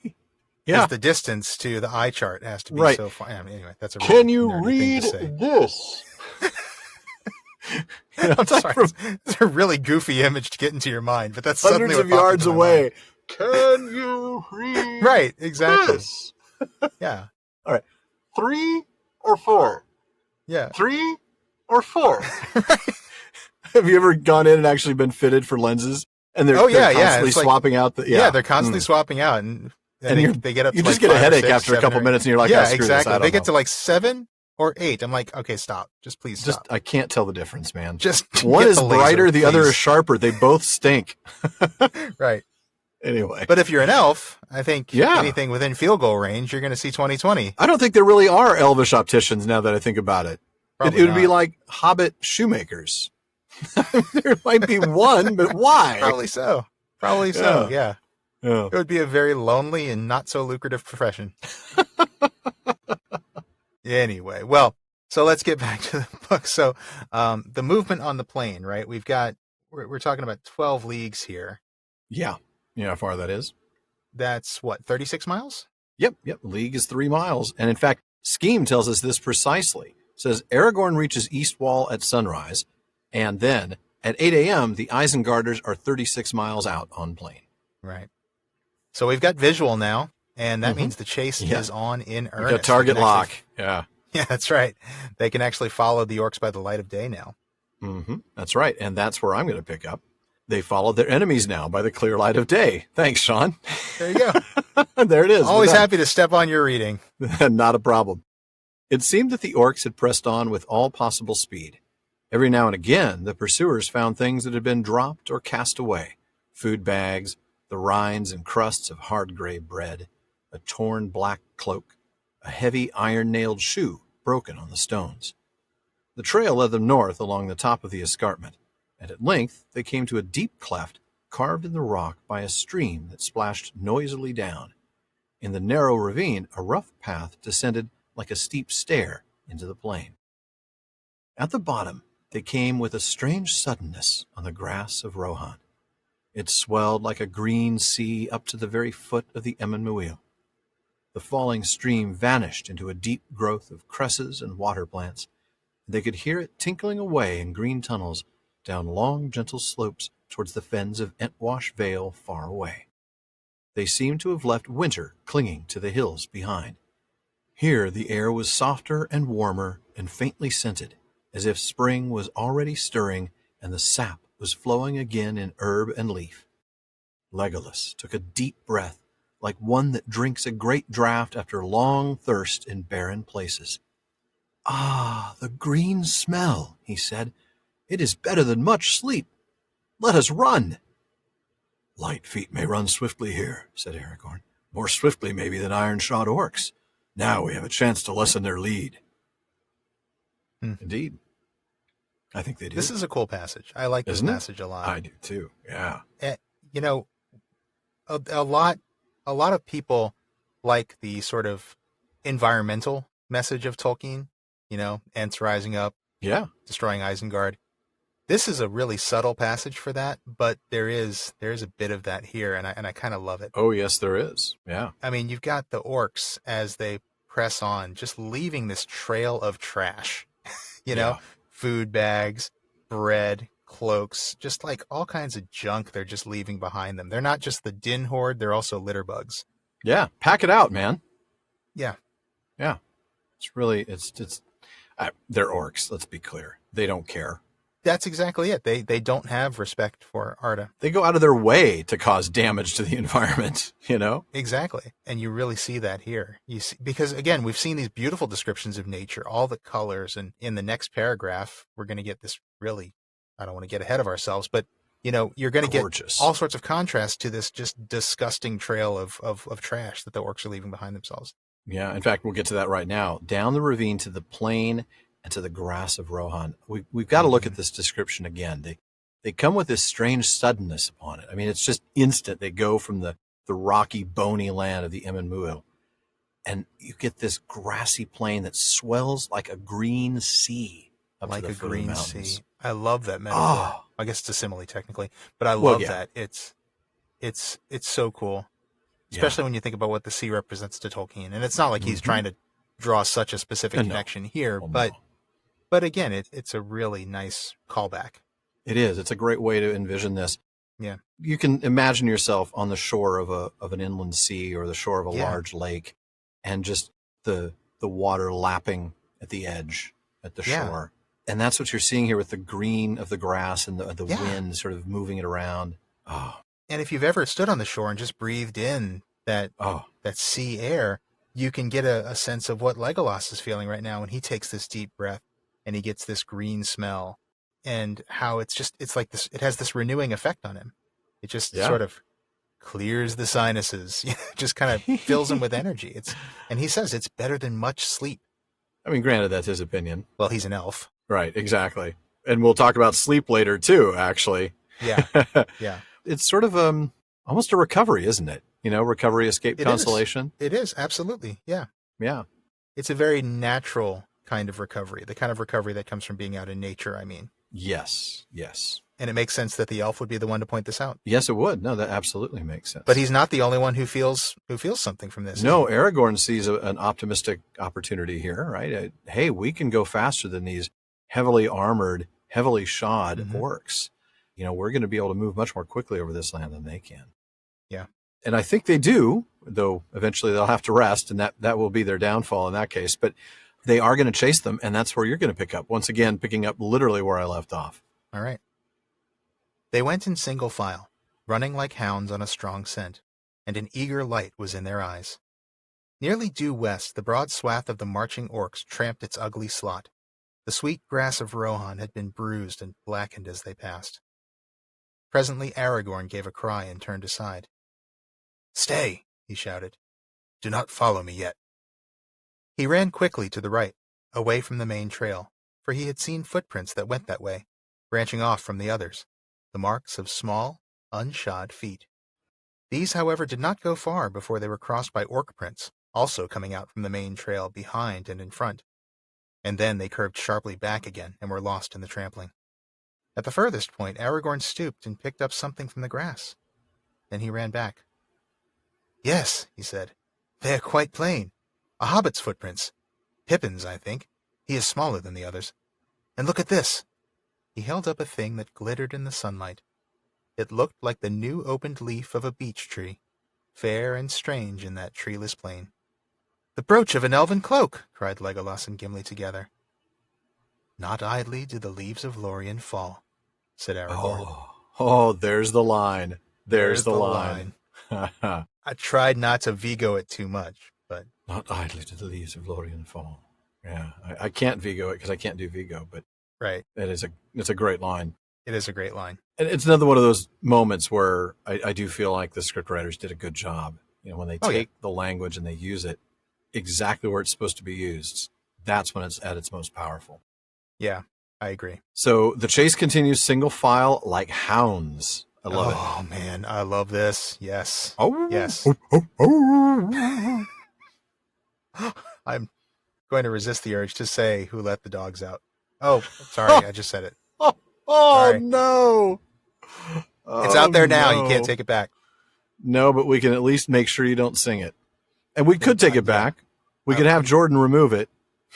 Yeah. The distance to the eye chart has to be Right. so far. I mean, anyway, that's a really Can you nerdy read thing to say. this? I'm sorry. From It's a really goofy image to get into your mind, but that's hundreds suddenly of what popped yards into my away. mind. Can you read Right, exactly. this? Yeah, 3 or 4? yeah. 3 or 4? Right. Have you ever gone in and actually been fitted for lenses? And they're constantly It's like- swapping out the they're constantly swapping out, and they get up to you like just get a 5 or headache 6, after a 7 couple or 8. minutes, and you're like, yeah, oh, screw exactly. this. I They don't get know. to like 7 or 8. I'm like, okay, stop. Just please stop. I can't tell the difference, man. Just One get is the laser, brighter, the other please. is sharper. They both stink. Right. Anyway, But if you're an elf, I think Yeah. anything within field goal range, you're going to see 20/20. I don't think there really are elvish opticians now that I think about it. Probably It would be not. like hobbit shoemakers. There might be one, but why? Probably so. Probably so. Yeah. Yeah. It would be a very lonely and not so lucrative profession. Anyway, well, so let's get back to the book. So, the movement on the plane, right? We're talking about 12 leagues here. Yeah. You know how far that is? That's what, 36 miles? Yep. League is 3 miles. And in fact, Scheme tells us this precisely. It says Aragorn reaches East Wall at sunrise, and then at 8 a.m., the Isengarders are 36 miles out on plane. Right. So we've got visual now, and that Mhm. means the chase Yeah. is on in We earnest. got target They can lock. actually- Yeah. Yeah, that's right. They can actually follow the orcs by the light of day now. That's right. And that's where I'm going to pick up. They follow their enemies now by the clear light of day. Thanks, Sean. There you go. There it is. Always We're done. happy to step on your reading. Not a problem. It seemed that the orcs had pressed on with all possible speed. Every now and again, the pursuers found things that had been dropped or cast away. Food bags, the rinds and crusts of hard gray bread, a torn black cloak, a heavy iron-nailed shoe broken on the stones. The trail led them north along the top of the escarpment, and at length they came to a deep cleft carved in the rock by a stream that splashed noisily down. In the narrow ravine, a rough path descended like a steep stair into the plain. At the bottom, they came with a strange suddenness on the grass of Rohan. It swelled like a green sea up to the very foot of the Emyn. The falling stream vanished into a deep growth of cresses and water plants, and they could hear it tinkling away in green tunnels down long, gentle slopes towards the fens of Entwash Vale far away. They seemed to have left winter clinging to the hills behind. Here the air was softer and warmer and faintly scented, as if spring was already stirring and the sap was flowing again in herb and leaf. Legolas took a deep breath, like one that drinks a great draught after long thirst in barren places. "Ah, the green smell," he said. "It is better than much sleep. Let us run." "Light feet may run swiftly here," said Aragorn. "More swiftly, maybe, than iron-shod orcs. Now we have a chance to lessen their lead." Indeed. I think they do. This is a cool passage. I like this Isn't it? passage a lot. I do too. Yeah. You know, a lot of people like the sort of environmental message of Tolkien. You know, Ents rising up, Yeah. destroying Isengard. This is a really subtle passage for that, but there is a bit of that here, and I kind of love it. Oh, yes, there is. Yeah. I mean, you've got the orcs as they press on, just leaving this trail of trash. You know, Yeah. food bags, bread, cloaks, just like all kinds of junk they're just leaving behind them. They're not just the din horde, they're also litter bugs. Yeah. Pack it out, man. Yeah. Yeah. It's really, they're orcs. Let's be clear. They don't care. That's exactly it. They don't have respect for Arda. They go out of their way to cause damage to the environment, you know? Exactly. And you really see that here. You see, because again, we've seen these beautiful descriptions of nature, all the colors, and in the next paragraph, we're going to get this really, I don't want to get ahead of ourselves, but you know, you're going to Gorgeous. get all sorts of contrast to this just disgusting trail of trash that the orcs are leaving behind themselves. Yeah. In fact, we'll get to that right now. Down the ravine to the plain and to the grass of Rohan. We've got to look at this description again. They come with this strange suddenness upon it. I mean, it's just instant. They go from the rocky, bony land of the Emyn, and you get this grassy plain that swells like a green sea up Like to the a foot of the green mountains. sea. I love that metaphor. Oh. I guess it's a simile technically, but I Well, love yeah. that. It's so cool. especially when you think about what the sea represents to Tolkien. And it's not like he's trying to draw such a specific connection here, but again, it's a really nice callback. It is. It's a great way to envision this. Yeah. You can imagine yourself on the shore of an inland sea or the shore of a large lake, and just the water lapping at the edge at the shore. And that's what you're seeing here with the green of the grass and the wind sort of moving it around. Oh. And if you've ever stood on the shore and just breathed in that sea air, you can get a sense of what Legolas is feeling right now when he takes this deep breath and he gets this green smell, and how it's like this, it has this renewing effect on him. It just sort of clears the sinuses, just kind of fills him with energy. And he says it's better than much sleep. I mean, granted, that's his opinion. Well, he's an elf. Right, exactly. And we'll talk about sleep later too, actually. Yeah. Yeah. It's sort of almost a recovery, isn't it? Recovery, escape, consolation. It is, absolutely. Yeah. Yeah. It's a very natural kind of recovery, the kind of recovery that comes from being out in nature, I mean. Yes, yes. And it makes sense that the elf would be the one to point this out. Yes, it would. No, that absolutely makes sense. But he's not the only one who feels something from this. No, Aragorn sees an optimistic opportunity here, right? Hey, we can go faster than these heavily armored, heavily shod orcs. We're going to be able to move much more quickly over this land than they can. Yeah. And I think they do, though eventually they'll have to rest, and that will be their downfall in that case. But they are going to chase them, and that's where you're going to pick up. Once again, picking up literally where I left off. All right. They went in single file, running like hounds on a strong scent, and an eager light was in their eyes. Nearly due west, the broad swath of the marching orcs tramped its ugly slot. The sweet grass of Rohan had been bruised and blackened as they passed. Presently Aragorn gave a cry and turned aside. "Stay," he shouted. "Do not follow me yet." He ran quickly to the right, away from the main trail, for he had seen footprints that went that way, branching off from the others, the marks of small, unshod feet. These, however, did not go far before they were crossed by orc prints, also coming out from the main trail behind and in front. And then they curved sharply back again and were lost in the trampling. At the furthest point, Aragorn stooped and picked up something from the grass. Then he ran back. "Yes," he said, "they are quite plain. A hobbit's footprints. Pippin's, I think. He is smaller than the others. And look at this." He held up a thing that glittered in the sunlight. It looked like the new opened leaf of a beech tree, fair and strange in that treeless plain. "The brooch of an elven cloak!" cried Legolas and Gimli together. "Not idly do the leaves of Lorien fall," said Aragorn. Oh, there's the line. There's the line. I tried not to Vigo it too much, but... Not idly do the leaves of Lorien fall. Yeah, I can't Vigo it because I can't do Vigo, but right. It's a great line. It is a great line. And it's another one of those moments where I do feel like the scriptwriters did a good job. When they take the language and they use it exactly where it's supposed to be used, that's when it's at its most powerful. Yeah, I agree. So the chase continues single file like hounds. I love it. Oh, man, I love this. Yes. Oh, yes. I'm going to resist the urge to say who let the dogs out. Oh, sorry, I just said it. Oh Sorry. No. It's out there now. You can't take it back. No, but we can at least make sure you don't sing it. And we could take it back. We could have Jordan remove it.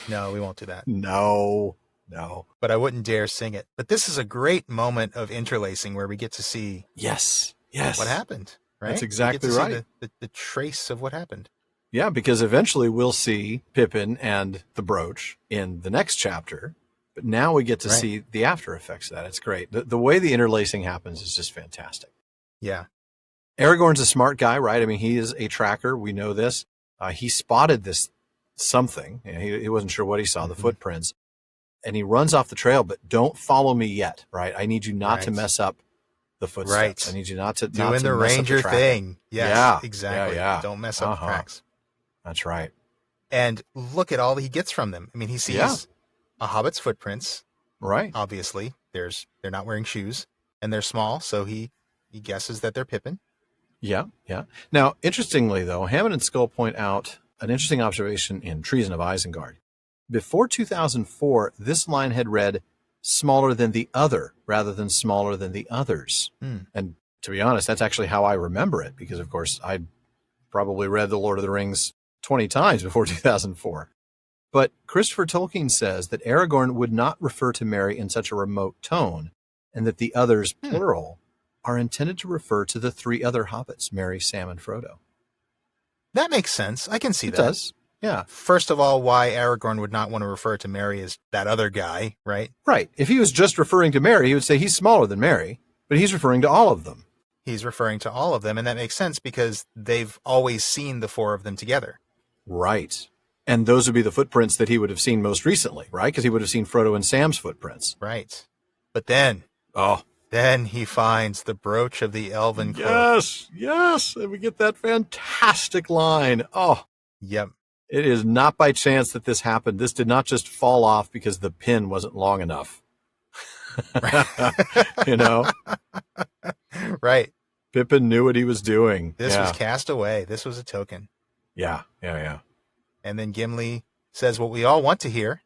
No, we won't do that. No. But I wouldn't dare sing it. But this is a great moment of interlacing where we get to see yes what happened. Right? That's exactly we get to right. See the trace of what happened. Yeah, because eventually we'll see Pippin and the brooch in the next chapter. But now we get to see the after effects of that. It's great. The way the interlacing happens is just fantastic. Yeah. Aragorn's a smart guy, right? I mean, he is a tracker. We know this. He spotted this something. He wasn't sure what he saw, the footprints. And he runs off the trail, but don't follow me yet, right? I need you not to mess up the footsteps. I need you not to doing the ranger thing. Yes, yeah, exactly. Yeah. Don't mess up the tracks. That's right. And look at all he gets from them. I mean, he sees a hobbit's footprints. Right. Obviously, they're not wearing shoes, and they're small, so he guesses that they're Pippin. Yeah. Now, interestingly, though, Hammond and Skull point out an interesting observation in Treason of Isengard. Before 2004, this line had read smaller than the other rather than smaller than the others. And to be honest, that's actually how I remember it because, of course, I probably read The Lord of the Rings 20 times before 2004. But Christopher Tolkien says that Aragorn would not refer to Merry in such a remote tone, and that the others, plural, are intended to refer to the three other hobbits, Merry, Sam, and Frodo. That makes sense. I can see It that. does. Yeah. First of all, why Aragorn would not want to refer to Merry as that other guy, right? Right. If he was just referring to Merry, he would say he's smaller than Merry, but he's referring to all of them. He's referring to all of them, and that makes sense because they've always seen the four of them together. Right. And those would be the footprints that he would have seen most recently, right? Because he would have seen Frodo and Sam's footprints. Right. But then he finds the brooch of the elven cloak. Yes. And we get that fantastic line. Oh, yep. It is not by chance that this happened. This did not just fall off because the pin wasn't long enough. You know? Right. Pippin knew what he was doing. This was cast away. This was a token. Yeah. And then Gimli says what we all want to hear.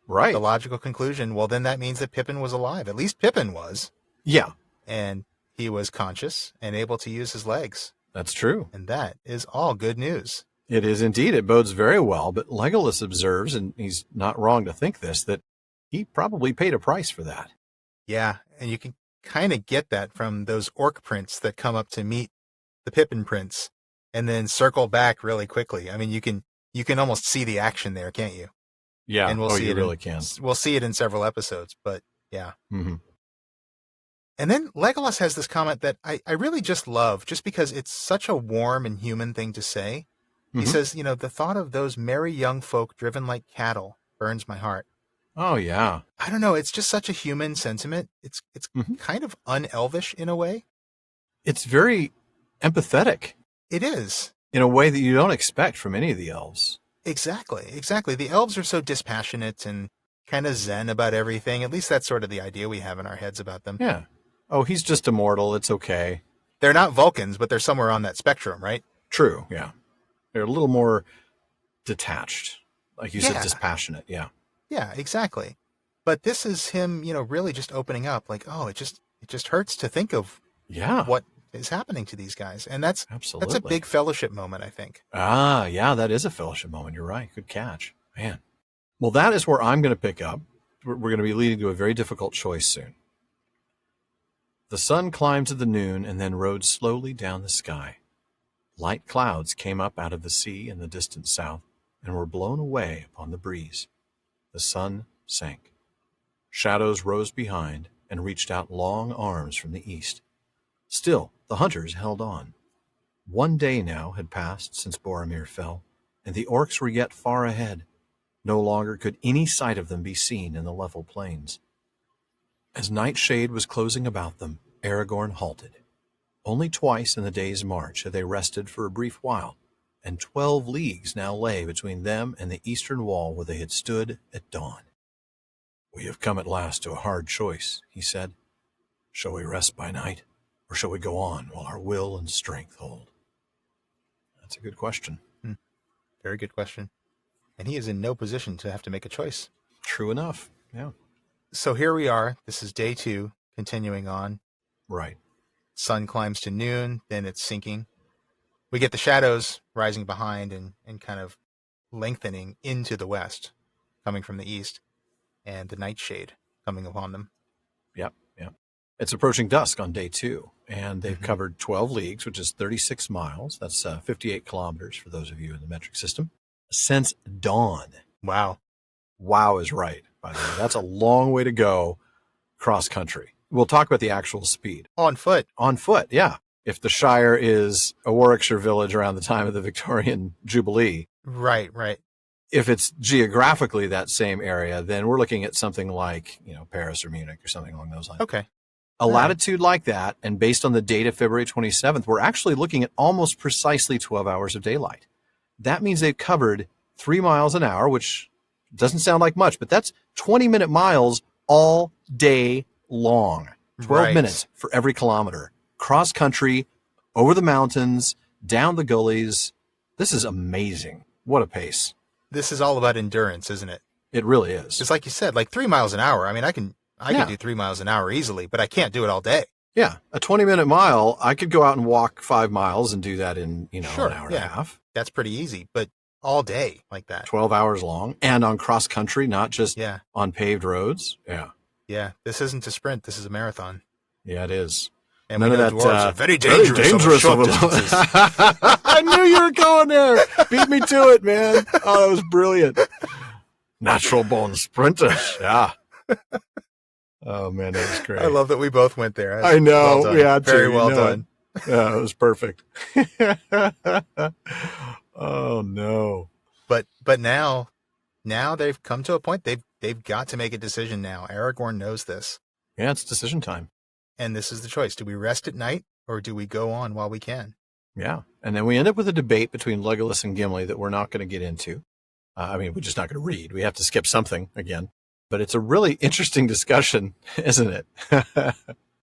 Right. The logical conclusion. Well, then that means that Pippin was alive. At least Pippin was. Yeah. And he was conscious and able to use his legs. That's true. And that is all good news. It is indeed. It bodes very well. But Legolas observes, and he's not wrong to think this, that he probably paid a price for that. Yeah. And you can kind of get that from those orc prints that come up to meet the Pippin prints and then circle back really quickly. I mean, you can almost see the action there, can't you? Yeah. And we'll see you it really can. We'll see it in several episodes, but yeah. Mm-hmm. And then Legolas has this comment that I really just love, just because it's such a warm and human thing to say. He says, the thought of those merry young folk driven like cattle burns my heart. Oh, yeah. I don't know. It's just such a human sentiment. It's kind of un-elvish in a way. It's very empathetic. It is. In a way that you don't expect from any of the elves. Exactly. The elves are so dispassionate and kind of zen about everything. At least that's sort of the idea we have in our heads about them. Yeah. Oh, he's just immortal. It's okay. They're not Vulcans, but they're somewhere on that spectrum, right? True, yeah. They're a little more detached. Like you said, dispassionate, yeah. Yeah, exactly. But this is him, really just opening up like, oh, it just hurts to think of what is happening to these guys. And that's a big fellowship moment, I think. Ah, yeah, that is a fellowship moment. You're right. Good catch. Man. Well, that is where I'm going to pick up. We're going to be leading to a very difficult choice soon. The sun climbed to the noon and then rode slowly down the sky. Light clouds came up out of the sea in the distant south and were blown away upon the breeze. The sun sank. Shadows rose behind and reached out long arms from the east. Still, the hunters held on. 1 day now had passed since Boromir fell, and the orcs were yet far ahead. No longer could any sight of them be seen in the level plains. As night shade was closing about them, Aragorn halted. Only twice in the day's march had they rested for a brief while, and 12 leagues now lay between them and the eastern wall where they had stood at dawn. "We have come at last to a hard choice," he said. "Shall we rest by night, or shall we go on while our will and strength hold?" That's a good question. Very good question. And he is in no position to have to make a choice. True enough, yeah. So here we are. This is day 2, continuing on. Right. Sun climbs to noon, then it's sinking. We get the shadows rising behind and kind of lengthening into the west, coming from the east, and the nightshade coming upon them. Yep. It's approaching dusk on day 2, and they've covered 12 leagues, which is 36 miles. That's 58 kilometers for those of you in the metric system, since dawn. Wow. Wow is right, by the way. That's a long way to go cross country. We'll talk about the actual speed. On foot. On foot, yeah. If the Shire is a Warwickshire village around the time of the Victorian Jubilee. Right. If it's geographically that same area, then we're looking at something like, Paris or Munich or something along those lines. Okay. A latitude like that, and based on the date of February 27th, we're actually looking at almost precisely 12 hours of daylight. That means they've covered 3 miles an hour, which doesn't sound like much, but that's 20-minute miles all day long. 12 minutes for every kilometer. Cross country, over the mountains, down the gullies. This is amazing. What a pace. This is all about endurance, isn't it? It really is. It's like you said, like 3 miles an hour. I mean, I can do 3 miles an hour easily, but I can't do it all day. Yeah, a 20-minute mile, I could go out and walk 5 miles and do that in, Sure, an hour and a half. That's pretty easy, but all day like that. 12 hours long and on cross country, not just Yeah. on paved roads. Yeah. Yeah, this isn't a sprint. This is a marathon. Yeah, it is. And None we of know that dwarves are very dangerous over short distances. I knew you were going there. Beat me to it, man. Oh, that was brilliant. Natural born sprinters. Yeah. Oh, man, that was great. I love that we both went there. I know. Well we had to. Very well done. Yeah, it was perfect. Oh, no. But now they've come to a point. They've got to make a decision now. Aragorn knows this. Yeah, it's decision time. And this is the choice. Do we rest at night or do we go on while we can? Yeah. And then we end up with a debate between Legolas and Gimli that we're not going to get into. We're just not going to read. We have to skip something again. But it's a really interesting discussion, isn't it?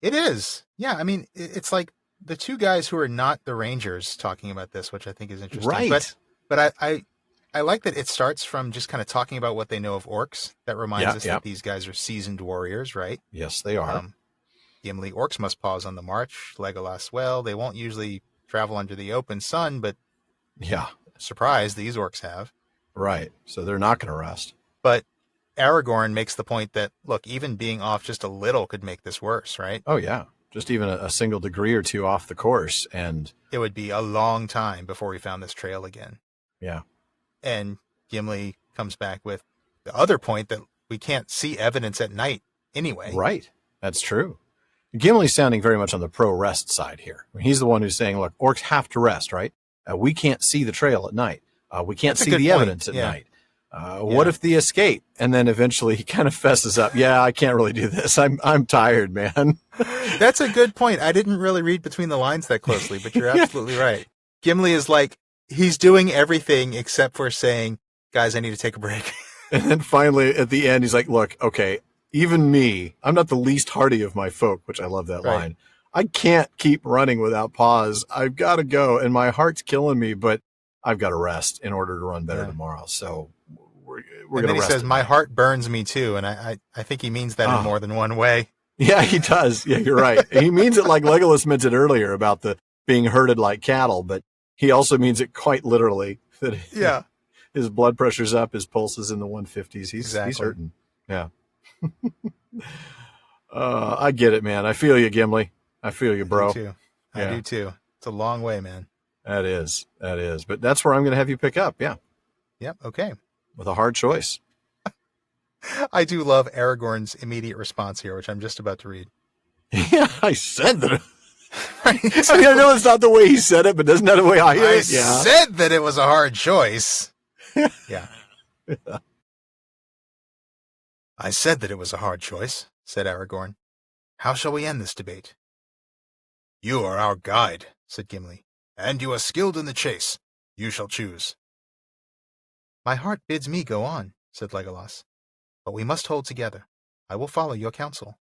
It is. Yeah. I mean, it's like the two guys who are not the Rangers talking about this, which I think is interesting. Right. But I like that it starts from just kind of talking about what they know of orcs. That reminds us that these guys are seasoned warriors, right? Yes, they are. Gimli, orcs must pause on the march. Legolas, well, they won't usually travel under the open sun, but surprise, these orcs have. Right. So they're not going to rest. But Aragorn makes the point that, look, even being off just a little could make this worse, right? Oh, yeah. Just even a single degree or two off the course. And it would be a long time before we found this trail again. Yeah. And Gimli comes back with the other point that we can't see evidence at night anyway. Right. That's true. Gimli's sounding very much on the pro-rest side here. He's the one who's saying, look, orcs have to rest, right? We can't see the trail at night. We can't see the evidence at night. What if they escape? And then eventually he kind of fesses up. Yeah, I can't really do this. I'm tired, man. That's a good point. I didn't really read between the lines that closely, but you're absolutely right. Gimli is like, he's doing everything except for saying, guys, I need to take a break. And then finally at the end, he's like, look, okay, even me, I'm not the least hardy of my folk, which I love that line. I can't keep running without pause. I've got to go. And my heart's killing me, but I've got to rest in order to run better tomorrow. So we're going to rest. He says, my heart burns me too. And I think he means that in more than one way. Yeah, he does. Yeah, you're right. He means it like Legolas meant it earlier about the being herded like cattle, but he also means it quite literally. That his blood pressure's up, his pulse is in the 150s. He's hurting. Yeah. I get it, man. I feel you, Gimli. I feel you, bro. I do too. I do too. It's a long way, man. That is. But that's where I'm going to have you pick up. Yeah. Yep. Okay. With a hard choice. I do love Aragorn's immediate response here, which I'm just about to read. Yeah, I said that. I mean, I know it's not the way he said it, but isn't that the way I hear it? Yeah. I said that it was a hard choice. Yeah. I said that it was a hard choice, said Aragorn. How shall we end this debate? You are our guide, said Gimli, and you are skilled in the chase. You shall choose. My heart bids me go on, said Legolas, but we must hold together. I will follow your counsel.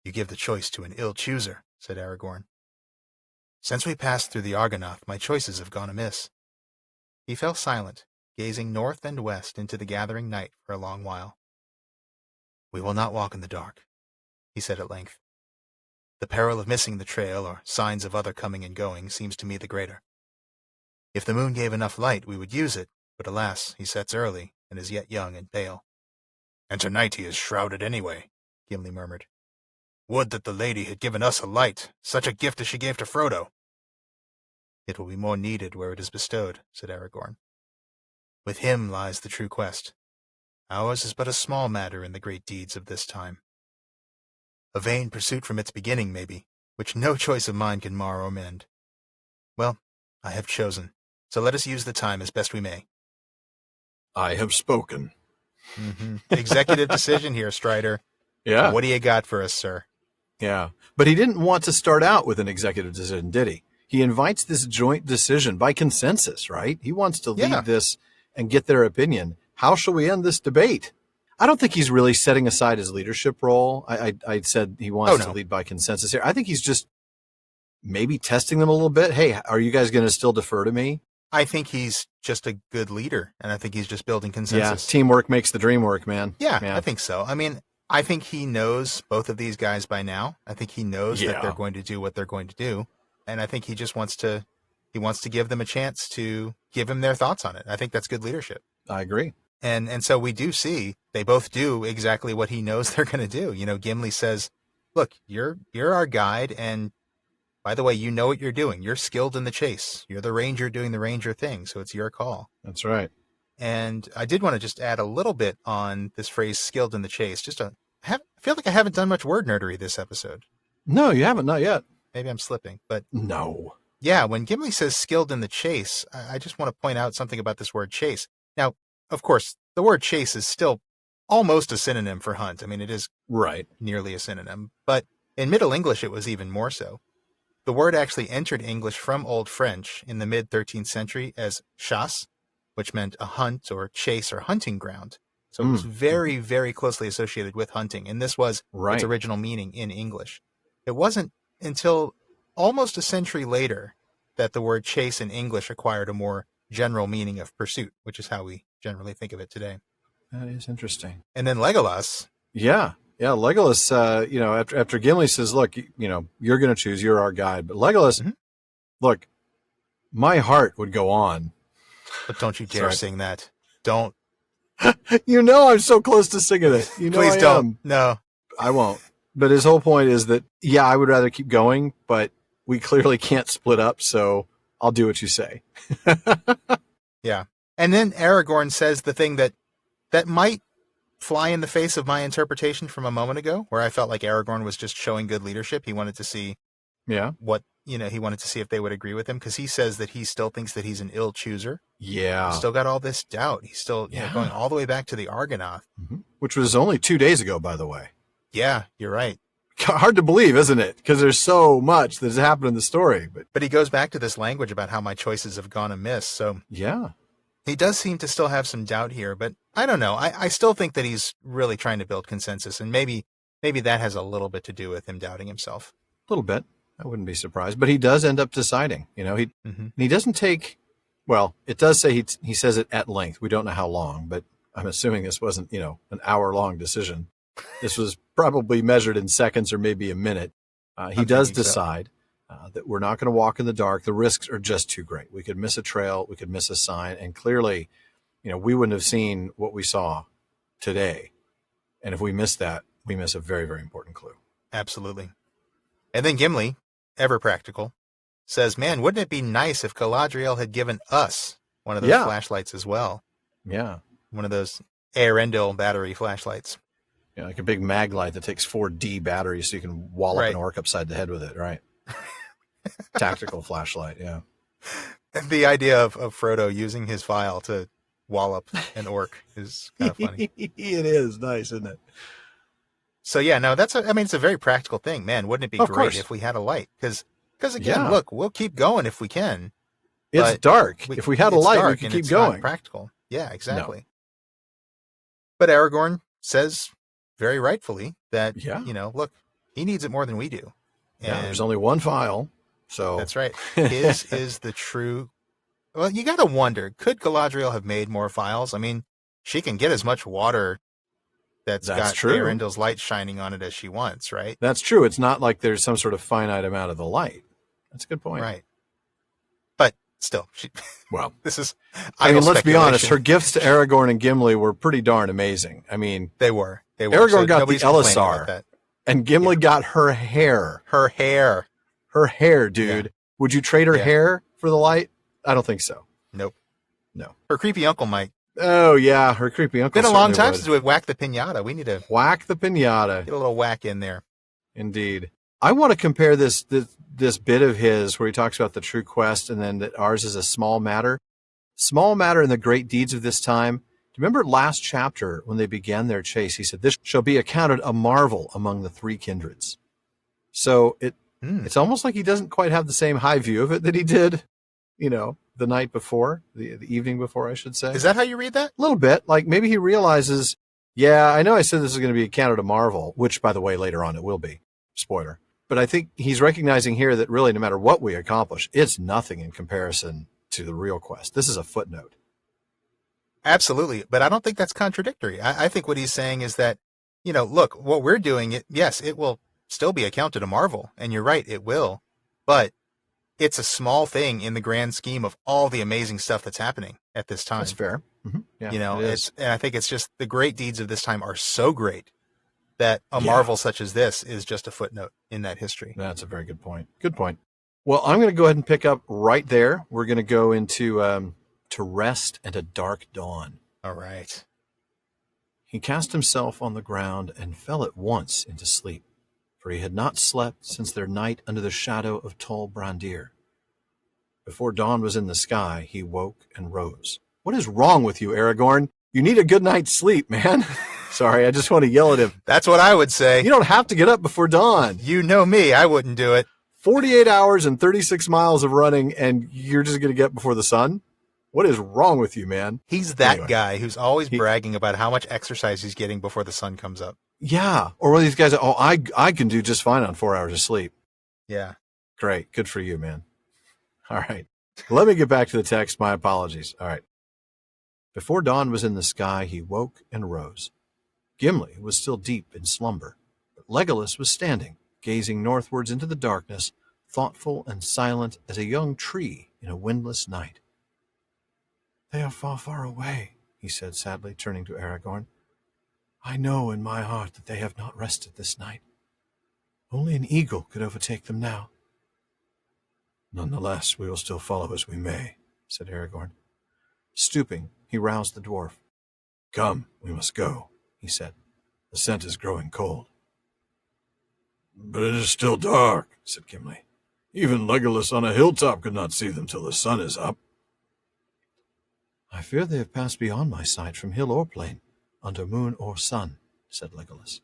You give the choice to an ill chooser, said Aragorn. Since we passed through the Argonath, my choices have gone amiss. He fell silent, gazing north and west into the gathering night for a long while. We will not walk in the dark, he said at length. The peril of missing the trail or signs of other coming and going seems to me the greater. If the moon gave enough light, we would use it, but alas, he sets early and is yet young and pale. And tonight he is shrouded anyway, Gimli murmured. Would that the lady had given us a light, such a gift as she gave to Frodo. It will be more needed where it is bestowed, said Aragorn. With him lies the true quest. Ours is but a small matter in the great deeds of this time. A vain pursuit from its beginning, maybe, which no choice of mine can mar or mend. Well, I have chosen, so let us use the time as best we may. I have spoken. Mm-hmm. Executive decision here, Strider. Yeah. What do you got for us, sir? Yeah. But he didn't want to start out with an executive decision, did he? He invites this joint decision by consensus, right? He wants to lead this and get their opinion. How shall we end this debate? I don't think he's really setting aside his leadership role. I said he wants to lead by consensus here. I think he's just maybe testing them a little bit. Hey, are you guys going to still defer to me? I think he's just a good leader, and I think he's just building consensus. Yeah, teamwork makes the dream work, man. Yeah, I think so. I mean, I think he knows both of these guys by now. I think he knows that Yeah. they're going to do what they're going to do. And I think he just wants to give them a chance to give him their thoughts on it. I think that's good leadership. I agree. And so we do see they both do exactly what he knows they're going to do. You know, Gimli says, look, you're our guide. And by the way, you know what you're doing. You're skilled in the chase. You're the ranger doing the ranger thing. So it's your call. That's right. And I did want to just add a little bit on this phrase "skilled in the chase." I feel like I haven't done much word nerdery this episode. No, you haven't. Not yet. Maybe I'm slipping, but No. yeah, when Gimli says "skilled in the chase," I just want to point out something about this word "chase." Now, of course, the word "chase" is still almost a synonym for hunt. I mean, it is Right. nearly a synonym, but in Middle English, it was even more so. The word actually entered English from Old French in the mid-13th century as chasse, which meant a hunt or chase or hunting ground. So it was very, very closely associated with hunting. And this was its original meaning in English. It wasn't until almost a century later that the word chase in English acquired a more general meaning of pursuit, which is how we generally think of it today. That is interesting. And then Legolas. Yeah. Yeah. Legolas, after Gimli says, look, you're going to choose, you're our guide. But Legolas, look, my heart would go on. But don't you dare sing that. Don't. I'm so close to singing it. Please don't. No. I won't. But his whole point is that, yeah, I would rather keep going, but we clearly can't split up, so I'll do what you say. Yeah. And then Aragorn says the thing that might fly in the face of my interpretation from a moment ago, where I felt like Aragorn was just showing good leadership. He wanted to see he wanted to see if they would agree with him, because he says that he still thinks that he's an ill chooser. Yeah. He's still got all this doubt. He's still going all the way back to the Argonath. Mm-hmm. Which was only 2 days ago, by the way. Yeah, you're right. Hard to believe, isn't it? Because there's so much that's happened in the story. But he goes back to this language about how my choices have gone amiss. So yeah, he does seem to still have some doubt here. But I don't know. I still think that he's really trying to build consensus. And maybe that has a little bit to do with him doubting himself. A little bit. I wouldn't be surprised. But he does end up deciding. He doesn't take... Well, it does say he says it at length. We don't know how long, but I'm assuming this wasn't, an hour-long decision. This was probably measured in seconds or maybe a minute. He does decide that we're not going to walk in the dark. The risks are just too great. We could miss a trail. We could miss a sign. And clearly, we wouldn't have seen what we saw today. And if we miss that, we miss a very, very important clue. Absolutely. And then Gimli, ever practical, says, man, wouldn't it be nice if Galadriel had given us one of those flashlights as well? Yeah. One of those Eorl battery flashlights. Yeah, like a big mag light that takes 4D batteries so you can wallop an orc upside the head with it, right? Tactical flashlight, yeah. And the idea of Frodo using his vial to wallop an orc is kind of funny. It is nice, isn't it? So yeah, no, it's a very practical thing. Man, wouldn't it be great if we had a light? Because again, look, we'll keep going if we can. It's dark. If we had a light, we could keep going. Not practical. Yeah, exactly. No. But Aragorn says very rightfully that, look, he needs it more than we do. And there's only one file, so... That's right. His is the true... Well, you got to wonder, could Galadriel have made more files? I mean, she can get as much water that's got Earendil's light shining on it as she wants, right? That's true. It's not like there's some sort of finite amount of the light. That's a good point. Right. But still, this is... let's be honest, her gifts to Aragorn and Gimli were pretty darn amazing. I mean... They were. Aragorn got the Elisar, and Gimli got her hair. Her hair, dude. Yeah. Would you trade her hair for the light? I don't think so. Nope. No. Her creepy uncle might. Oh, yeah, her creepy uncle. It's been a long time since we've whacked the pinata. We need to... Whack the pinata. Get a little whack in there. Indeed. I want to compare this bit of his where he talks about the true quest and then that ours is a small matter. Small matter in the great deeds of this time. Do you remember last chapter when they began their chase? He said, this shall be accounted a marvel among the three kindreds. So it's almost like he doesn't quite have the same high view of it that he did, the night before, the evening before, I should say. Is that how you read that? A little bit. Like maybe he realizes, I know I said this is going to be accounted a marvel, which, by the way, later on it will be. Spoiler. But I think he's recognizing here that really no matter what we accomplish, it's nothing in comparison to the real quest. This is a footnote. Absolutely. But I don't think that's contradictory. I think what he's saying is that look, what we're doing, yes, it will still be accounted a marvel. And you're right, it will. But it's a small thing in the grand scheme of all the amazing stuff that's happening at this time. That's fair. Mm-hmm. Yeah, it is. And I think it's just the great deeds of this time are so great that a marvel such as this is just a footnote in that history. That's a very good point. Good point. Well, I'm going to go ahead and pick up right there. We're going to go into to rest and a dark dawn. All right. He cast himself on the ground and fell at once into sleep, for he had not slept since their night under the shadow of Tol Brandir. Before dawn was in the sky, he woke and rose. What is wrong with you, Aragorn? You need a good night's sleep, man. Sorry, I just want to yell at him. That's what I would say. You don't have to get up before dawn. You know me, I wouldn't do it. 48 hours and 36 miles of running, and you're just going to get up before the sun? What is wrong with you, man? He's that guy who's always bragging about how much exercise he's getting before the sun comes up. Yeah. Or one of these guys, I can do just fine on 4 hours of sleep. Yeah. Great. Good for you, man. All right. Let me get back to the text. My apologies. All right. Before dawn was in the sky, he woke and rose. Gimli was still deep in slumber, but Legolas was standing, gazing northwards into the darkness, thoughtful and silent as a young tree in a windless night. They are far, far away, he said sadly, turning to Aragorn. I know in my heart that they have not rested this night. Only an eagle could overtake them now. Nonetheless, we will still follow as we may, said Aragorn. Stooping, he roused the dwarf. Come, we must go, he said. The scent is growing cold. But it is still dark, said Gimli. Even Legolas on a hilltop could not see them till the sun is up. I fear they have passed beyond my sight from hill or plain, under moon or sun, said Legolas.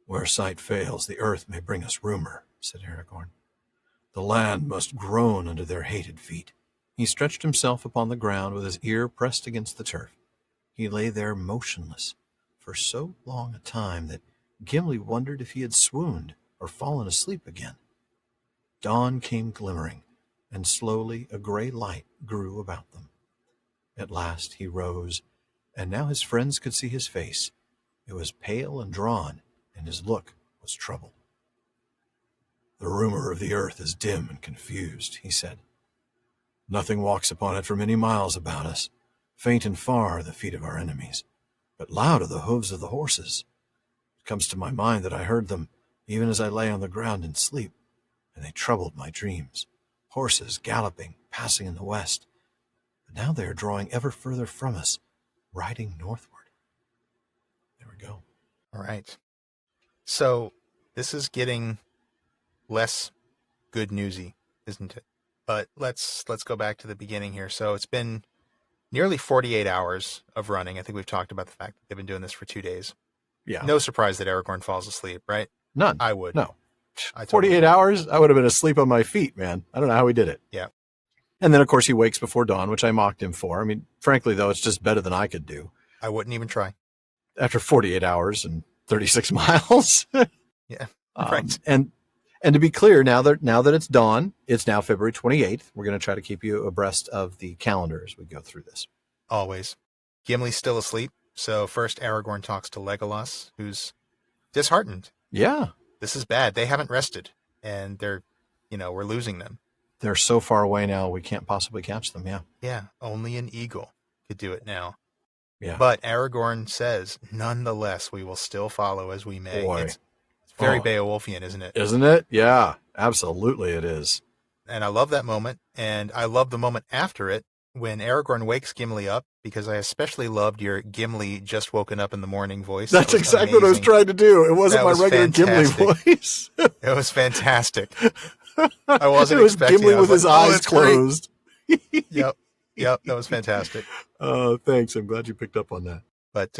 Where sight fails, the earth may bring us rumor, said Aragorn. The land must groan under their hated feet. He stretched himself upon the ground with his ear pressed against the turf. He lay there motionless for so long a time that Gimli wondered if he had swooned or fallen asleep again. Dawn came glimmering, and slowly a gray light grew about them. At last he rose, and now his friends could see his face. It was pale and drawn, and his look was troubled. The rumor of the earth is dim and confused, he said. Nothing walks upon it for many miles about us. Faint and far are the feet of our enemies, but loud are the hooves of the horses. It comes to my mind that I heard them even as I lay on the ground in sleep, and they troubled my dreams. Horses galloping, passing in the west. But now they are drawing ever further from us, riding northward. There we go. All right. So this is getting less good newsy, isn't it? But let's go back to the beginning here. So it's been nearly 48 hours of running. I think we've talked about the fact that they've been doing this for 2 days. Yeah. No surprise that Aragorn falls asleep, right? None. I would. No. 48 hours? I would have been asleep on my feet, man. I don't know how he did it. Yeah. And then, of course, he wakes before dawn, which I mocked him for. I mean, frankly, though, it's just better than I could do. I wouldn't even try. After 48 hours and 36 miles. Yeah. Right. And to be clear, now that it's dawn, it's now February 28th. We're going to try to keep you abreast of the calendar as we go through this. Always. Gimli's still asleep. So first Aragorn talks to Legolas, who's disheartened. Yeah. This is bad. They haven't rested, and they're, we're losing them. They're so far away now, we can't possibly catch them. Yeah. Yeah. Only an eagle could do it now. Yeah. But Aragorn says, nonetheless, we will still follow as we may. Boy. It's very Beowulfian, isn't it? Isn't it? Yeah, absolutely it is. And I love that moment. And I love the moment after it when Aragorn wakes Gimli up, because I especially loved your Gimli just woken up in the morning voice. That's exactly what I was trying to do. It wasn't my regular fantastic. Gimli voice. It was fantastic. I wasn't It was expecting Gimli it. I was with his like, eyes closed. Yep. That was fantastic. Thanks. I'm glad you picked up on that. But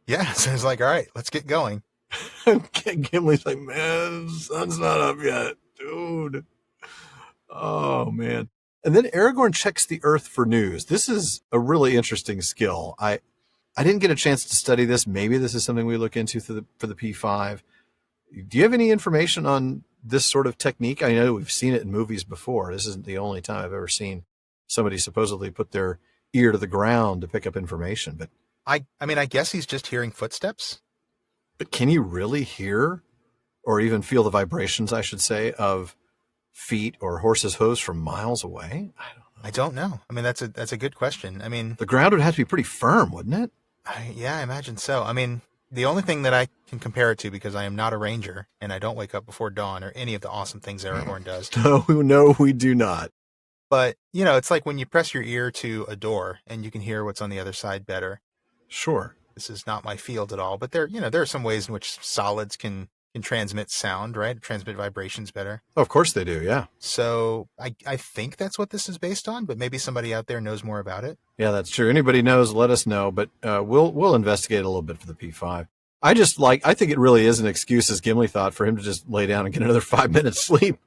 yeah, so it's like, all right, let's get going. Gimli's like, man, the sun's not up yet, dude. Oh, man. And then Aragorn checks the earth for news. This is a really interesting skill. I didn't get a chance to study this. Maybe this is something we look into for the P5. Do you have any information on this sort of technique? I know we've seen it in movies before. This isn't the only time I've ever seen somebody supposedly put their ear to the ground to pick up information. But I mean, I guess he's just hearing footsteps. But can you really hear or even feel the vibrations, I should say, of feet or horses' hooves from miles away? I don't know. I mean, that's a good question. I mean, the ground would have to be pretty firm, wouldn't it? Yeah, I imagine so. I mean, the only thing that I can compare it to, because I am not a ranger and I don't wake up before dawn or any of the awesome things Aragorn does. No, we do not. But, it's like when you press your ear to a door and you can hear what's on the other side better. Sure. This is not my field at all, but there are some ways in which solids can transmit sound, right? Transmit vibrations better. Oh, of course they do, yeah. So I think that's what this is based on, but maybe somebody out there knows more about it. Yeah, that's true. Anybody knows, let us know, but we'll investigate a little bit for the P5. I think it really is an excuse, as Gimli thought, for him to just lay down and get another 5 minutes sleep.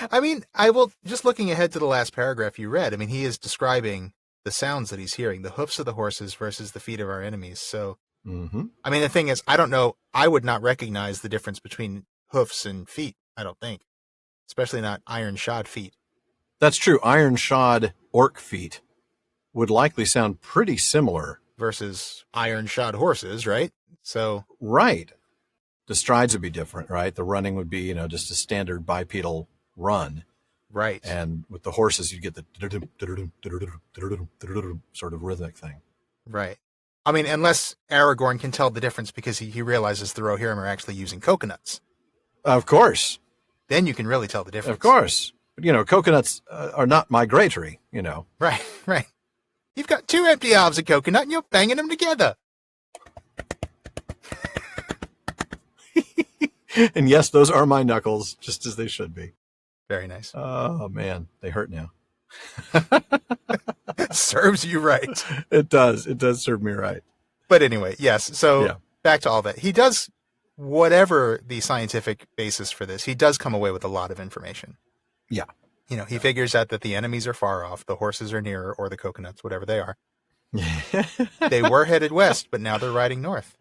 I mean, just looking ahead to the last paragraph you read, I mean, he is describing the sounds that he's hearing, the hoofs of the horses versus the feet of our enemies. So, I mean, the thing is, I don't know, I would not recognize the difference between hoofs and feet, I don't think. Especially not iron-shod feet. That's true. Iron-shod orc feet would likely sound pretty similar. Versus iron-shod horses, right? So, right. The strides would be different, right? The running would be, just a standard bipedal run. Right. And with the horses, you get the sort of rhythmic thing. Right. I mean, unless Aragorn can tell the difference because he realizes the Rohirrim are actually using coconuts. Of course. Then you can really tell the difference. Of course. But, coconuts are not migratory, Right, right. You've got 2 empty halves of coconut and you're banging them together. And yes, those are my knuckles, just as they should be. Very nice. Oh, man. They hurt now. Serves you right. It does. It does serve me right. But anyway, yes. So Back to all that. He does, whatever the scientific basis for this, he does come away with a lot of information. Yeah. He figures out that the enemies are far off, the horses are nearer, or the coconuts, whatever they are. They were headed west, but now they're riding north.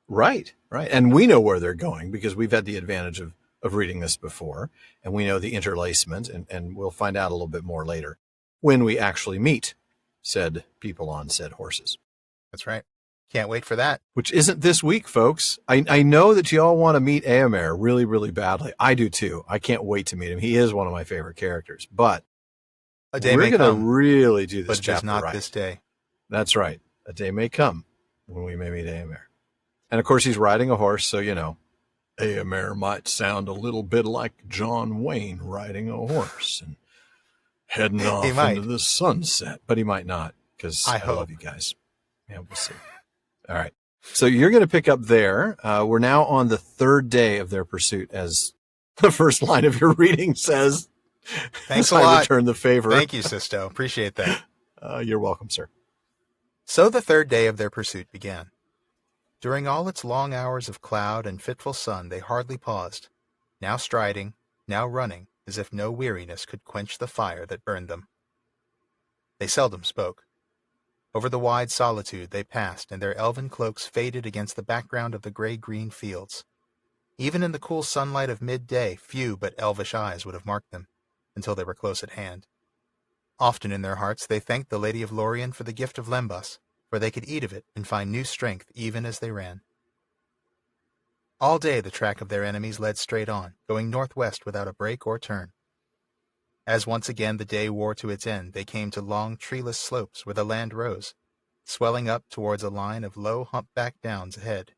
Right. And we know where they're going because we've had the advantage of reading this before, and we know the interlacement, and we'll find out a little bit more later when we actually meet said people on said horses. That's right. Can't wait for that. Which isn't this week, folks. I know that you all want to meet Éomer really, really badly. I do too. I can't wait to meet him. He is one of my favorite characters. But a day we're going to really do this but chapter just not right. this day. That's right. A day may come when we may meet Éomer. And of course, he's riding a horse, so, Éomer might sound a little bit like John Wayne riding a horse and heading off into the sunset. But he might not, because I love you guys. Yeah, we'll see. All right. So you're going to pick up there. We're now on the 3rd day of their pursuit, as the first line of your reading says. Thanks a lot. I return the favor. Thank you, Sisto. Appreciate that. You're welcome, sir. So the 3rd day of their pursuit began. During all its long hours of cloud and fitful sun, they hardly paused, now striding, now running, as if no weariness could quench the fire that burned them. They seldom spoke. Over the wide solitude they passed, and their elven cloaks faded against the background of the gray-green fields. Even in the cool sunlight of midday, few but elvish eyes would have marked them, until they were close at hand. Often in their hearts they thanked the Lady of Lorien for the gift of Lembas, for they could eat of it and find new strength even as they ran. All day the track of their enemies led straight on, going northwest without a break or turn. As once again the day wore to its end, they came to long treeless slopes where the land rose, swelling up towards a line of low humpbacked downs ahead.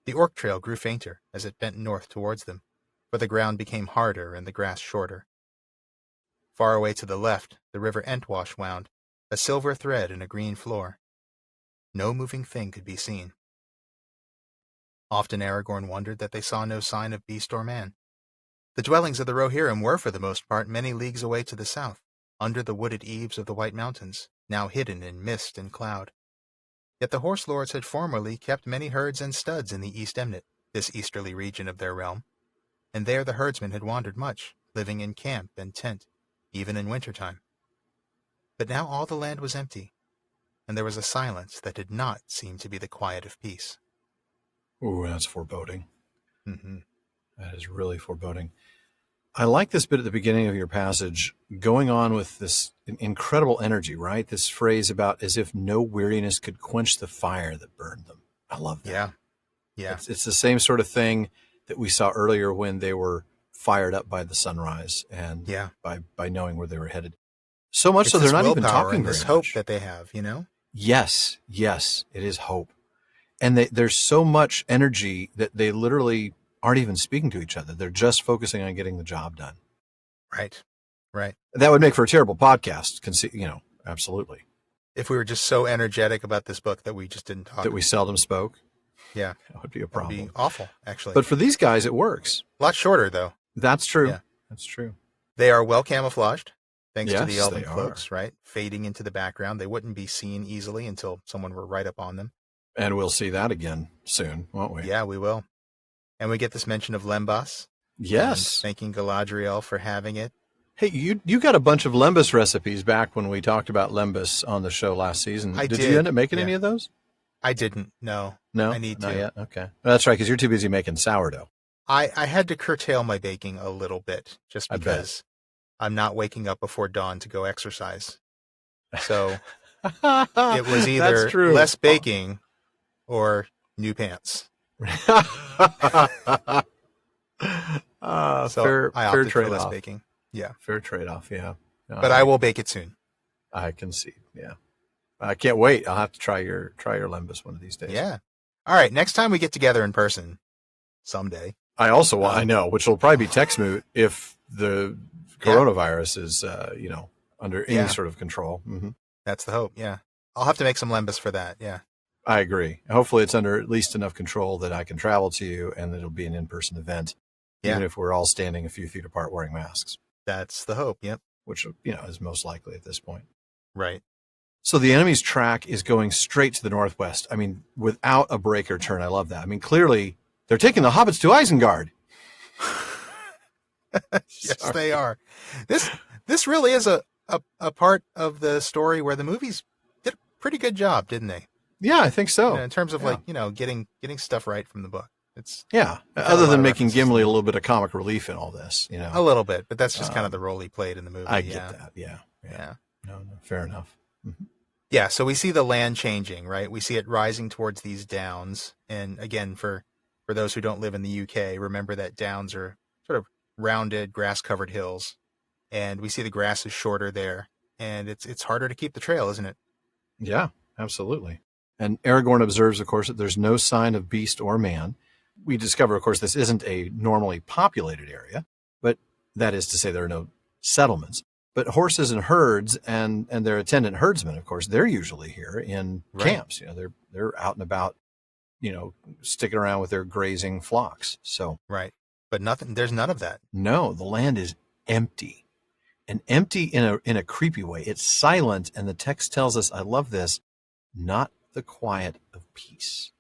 The Orc trail grew fainter as it bent north towards them, for the ground became harder and the grass shorter. Far away to the left, the river Entwash wound, a silver thread in a green floor. No moving thing could be seen. Often Aragorn wondered that they saw no sign of beast or man. The dwellings of the Rohirrim were for the most part many leagues away to the south, under the wooded eaves of the White Mountains, now hidden in mist and cloud. Yet the horse lords had formerly kept many herds and studs in the East Emnet, this easterly region of their realm, and there the herdsmen had wandered much, living in camp and tent, even in winter-time. But now all the land was empty, and there was a silence that did not seem to be the quiet of peace. Ooh, that's foreboding. Mm-hmm. That is really foreboding. I like this bit at the beginning of your passage, going on with this incredible energy, right? This phrase about as if no weariness could quench the fire that burned them. I love that. Yeah. Yeah. It's the same sort of thing that we saw earlier when they were fired up by the sunrise and Yeah. by knowing where they were headed. So much It's so they're this not even willpower talking and very this hope much. that they have, you know? Yes, it is hope. And there's so much energy that they literally aren't even speaking to each other. They're just focusing on getting the job done. Right. Right. That would make for a terrible podcast, absolutely. If we were just so energetic about this book that we just didn't talk. That we seldom spoke. Yeah. That would be a That would problem. be awful, actually. But for these guys, it works. A lot shorter, though. That's true. Yeah. That's true. They are well camouflaged, thanks to Yes, the elven they are. cloaks, right? Fading into the background. They wouldn't be seen easily until someone were right up on them. And we'll see that again soon, won't we? Yeah, we will. And we get this mention of Lembas. Yes. Thanking Galadriel for having it. Hey, you got a bunch of lembas recipes back when we talked about lembas on the show last season. I did did, you end up making yeah. any of those? I didn't. No. No? I need Not to. yet? Okay. Well, that's right, because you're too busy making sourdough. I had to curtail my baking a little bit just I bet. because I'm not waking up before dawn to go exercise. So it was either That's true. less baking or new pants. So fair I opted for less trade-off. baking. Yeah. Fair trade-off, yeah. But I will bake it soon. I can see, yeah. I can't wait. I'll have to try your lembas one of these days. Yeah. All right. Next time we get together in person, someday. I also want, I know, which will probably be Texmoot if the coronavirus is, under any sort of control. Mm-hmm. That's the hope. Yeah. I'll have to make some lembas for that. Yeah. I agree. Hopefully it's under at least enough control that I can travel to you and that it'll be an in-person event, even if we're all standing a few feet apart wearing masks. That's the hope. Yep. Which, is most likely at this point. Right. So the enemy's track is going straight to the northwest. I mean, without a break or turn. I love that. I mean, clearly they're taking the hobbits to Isengard. Yes, they are. This really is a part of the story where the movies did a pretty good job, didn't they? Yeah, I think so. In terms of getting stuff right from the book. It's other than making Gimli a little bit of comic relief in all this, A little bit, but that's just kind of the role he played in the movie. I get that. Yeah. No, fair enough. Mm-hmm. Yeah, so we see the land changing, right? We see it rising towards these downs. And again, for those who don't live in the UK, remember that downs are sort of rounded, grass-covered hills. And we see the grass is shorter there. And it's harder to keep the trail, isn't it? Yeah, absolutely. And Aragorn observes, of course, that there's no sign of beast or man. We discover, of course, this isn't a normally populated area, but that is to say there are no settlements. But horses and herds and their attendant herdsmen, of course, they're usually here in camps. They're out and about, sticking around with their grazing flocks. So right. But there's none of that. No, the land is empty. And empty in a creepy way. It's silent, and the text tells us, I love this, not the quiet of peace.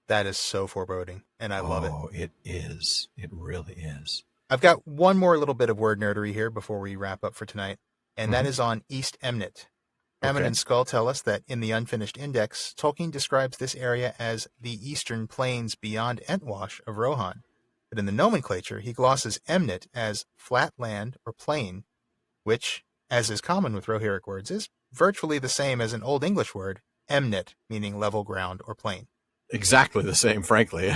That is so foreboding, and I love it. Oh, it is. It really is. I've got one more little bit of word nerdery here before we wrap up for tonight, and that is on East Emnet. Hammond and Skull tell us that in the Unfinished Index, Tolkien describes this area as the eastern plains beyond Entwash of Rohan. But in the nomenclature, he glosses Emnet as flat land or plain, which, as is common with Rohirric words, is virtually the same as an Old English word, emnet, meaning level ground or plain. Exactly the same, frankly.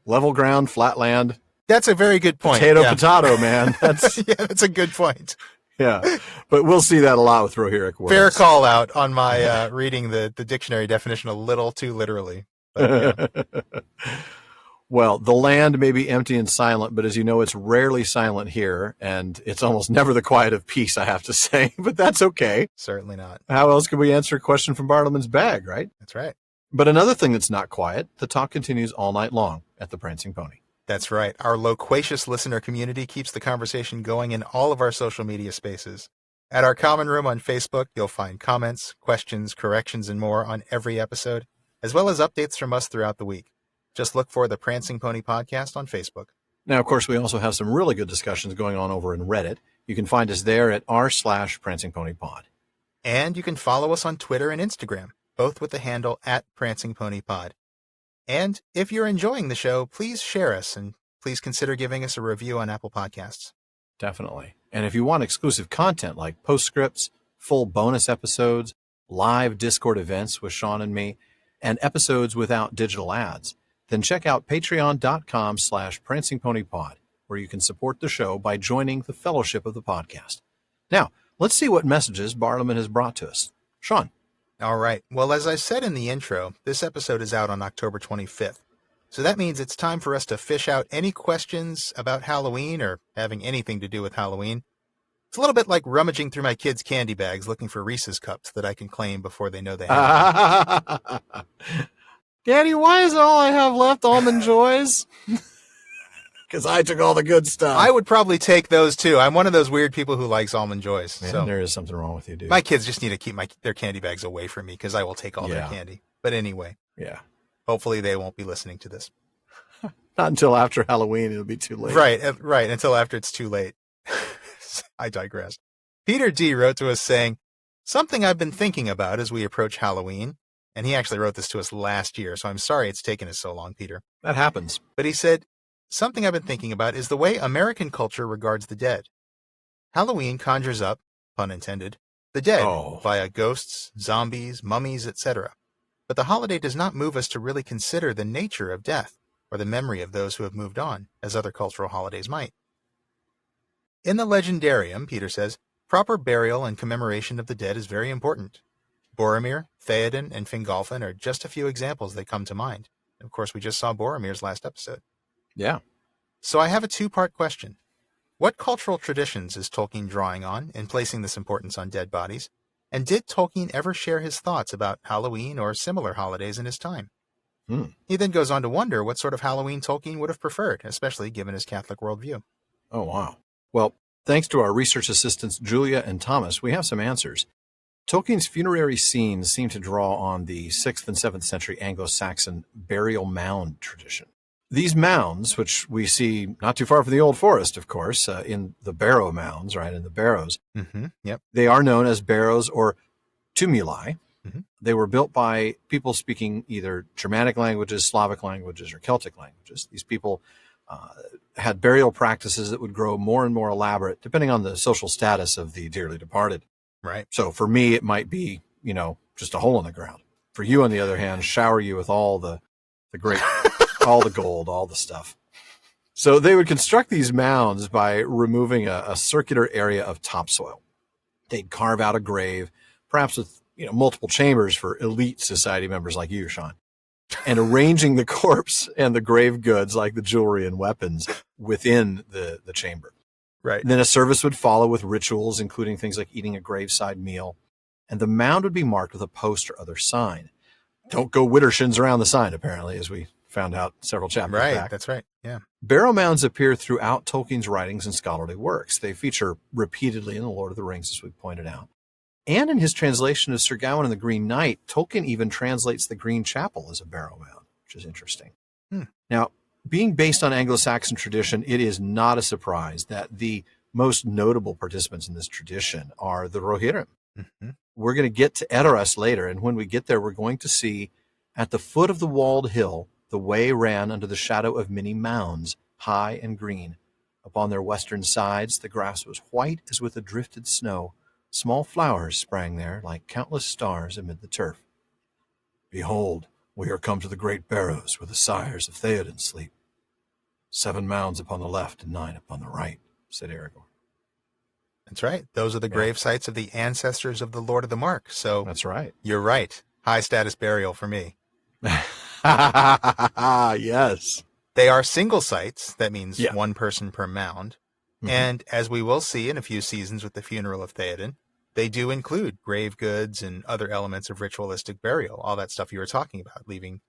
Level ground, flat land. That's a very good point. Potato, man. That's that's a good point. Yeah, but we'll see that a lot with Rohirric words. Fair call out on my reading the dictionary definition a little too literally. But, Well, the land may be empty and silent, but as you know, it's rarely silent here, and it's almost never the quiet of peace, I have to say, but that's okay. Certainly not. How else can we answer a question from Bartleman's bag, right? That's right. But another thing that's not quiet, the talk continues all night long at the Prancing Pony. That's right. Our loquacious listener community keeps the conversation going in all of our social media spaces. At our common room on Facebook, you'll find comments, questions, corrections, and more on every episode, as well as updates from us throughout the week. Just look for the Prancing Pony Podcast on Facebook. Now, of course, we also have some really good discussions going on over in Reddit. You can find us there at r/PrancingPonyPod. And you can follow us on Twitter and Instagram, both with the handle @PrancingPonyPod. And if you're enjoying the show, please share us and please consider giving us a review on Apple Podcasts. Definitely. And if you want exclusive content like postscripts, full bonus episodes, live Discord events with Sean and me, and episodes without digital ads, then check out patreon.com/prancingponypod, where you can support the show by joining the fellowship of the podcast. Now, let's see what messages Barliman has brought to us. Sean. All right. Well, as I said in the intro, this episode is out on October 25th. So that means it's time for us to fish out any questions about Halloween or having anything to do with Halloween. It's a little bit like rummaging through my kids' candy bags looking for Reese's cups that I can claim before they know they have them. Daddy, why is all I have left Almond Joys? Because I took all the good stuff. I would probably take those too. I'm one of those weird people who likes Almond Joys. Man, so there is something wrong with you, dude. My kids just need to keep their candy bags away from me because I will take all their candy. But anyway, hopefully they won't be listening to this. Not until after Halloween. It'll be too late. Right. Until after it's too late. I digress. Peter D. wrote to us saying, something I've been thinking about as we approach Halloween. And he actually wrote this to us last year, so I'm sorry it's taken us so long, Peter. That happens. But he said, something I've been thinking about is the way American culture regards the dead. Halloween conjures up, pun intended, the dead via ghosts, zombies, mummies, etc. But the holiday does not move us to really consider the nature of death or the memory of those who have moved on, as other cultural holidays might. In the legendarium, Peter says, proper burial and commemoration of the dead is very important. Boromir, Theoden, and Fingolfin are just a few examples that come to mind. Of course, we just saw Boromir's last episode. Yeah. So I have a two-part question. What cultural traditions is Tolkien drawing on in placing this importance on dead bodies? And did Tolkien ever share his thoughts about Halloween or similar holidays in his time? He then goes on to wonder what sort of Halloween Tolkien would have preferred, especially given his Catholic worldview. Oh, wow. Well, thanks to our research assistants, Julia and Thomas, we have some answers. Tolkien's funerary scenes seem to draw on the 6th and 7th century Anglo-Saxon burial mound tradition. These mounds, which we see not too far from the Old Forest, of course, in the barrow mounds, right, in the barrows, they are known as barrows or tumuli. They were built by people speaking either Germanic languages, Slavic languages, or Celtic languages. These people had burial practices that would grow more and more elaborate, depending on the social status of the dearly departed. Right. So for me, it might be, just a hole in the ground. For you, on the other hand, shower you with all the great, all the gold, all the stuff. So they would construct these mounds by removing a circular area of topsoil. They'd carve out a grave, perhaps with, multiple chambers for elite society members like you, Sean, and arranging the corpse and the grave goods like the jewelry and weapons within the chamber. Right. And then a service would follow with rituals, including things like eating a graveside meal. And the mound would be marked with a post or other sign. Don't go widdershins around the sign, apparently, as we found out several chapters back. Right, that's right, yeah. Barrow mounds appear throughout Tolkien's writings and scholarly works. They feature repeatedly in The Lord of the Rings, as we pointed out. And in his translation of Sir Gawain and the Green Knight, Tolkien even translates the Green Chapel as a barrow mound, which is interesting. Now, being based on Anglo-Saxon tradition, it is not a surprise that the most notable participants in this tradition are the Rohirrim. We're going to get to Edoras later, and when we get there, we're going to see at the foot of the walled hill, the way ran under the shadow of many mounds, high and green. Upon their western sides, the grass was white as with a drifted snow. Small flowers sprang there like countless stars amid the turf. Behold, we are come to the great barrows where the sires of Theoden sleep. 7 mounds upon the left and 9 upon the right, said Aragorn. That's right. Those are the grave sites of the ancestors of the Lord of the Mark. So that's right. You're right. High status burial for me. Yes. They are single sites. That means one person per mound. And as we will see in a few seasons with the funeral of Theoden, they do include grave goods and other elements of ritualistic burial, all that stuff you were talking about, leaving,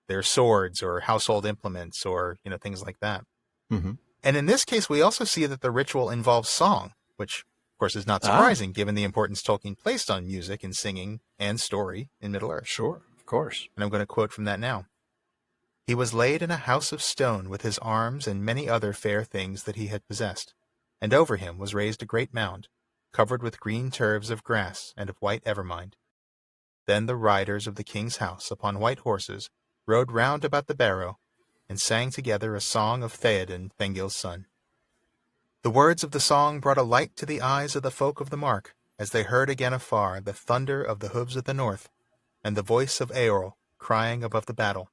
their swords or household implements or, things like that. And in this case, we also see that the ritual involves song, which, of course, is not surprising given the importance Tolkien placed on music and singing and story in Middle-earth. Sure, of course. And I'm going to quote from that now. He was laid in a house of stone with his arms and many other fair things that he had possessed, and over him was raised a great mound, covered with green turves of grass and of white evermind. Then the riders of the king's house upon white horses rode round about the barrow, and sang together a song of Theoden, Thengil's son. The words of the song brought a light to the eyes of the folk of the Mark, as they heard again afar the thunder of the hooves of the north, and the voice of Eorl, crying above the battle,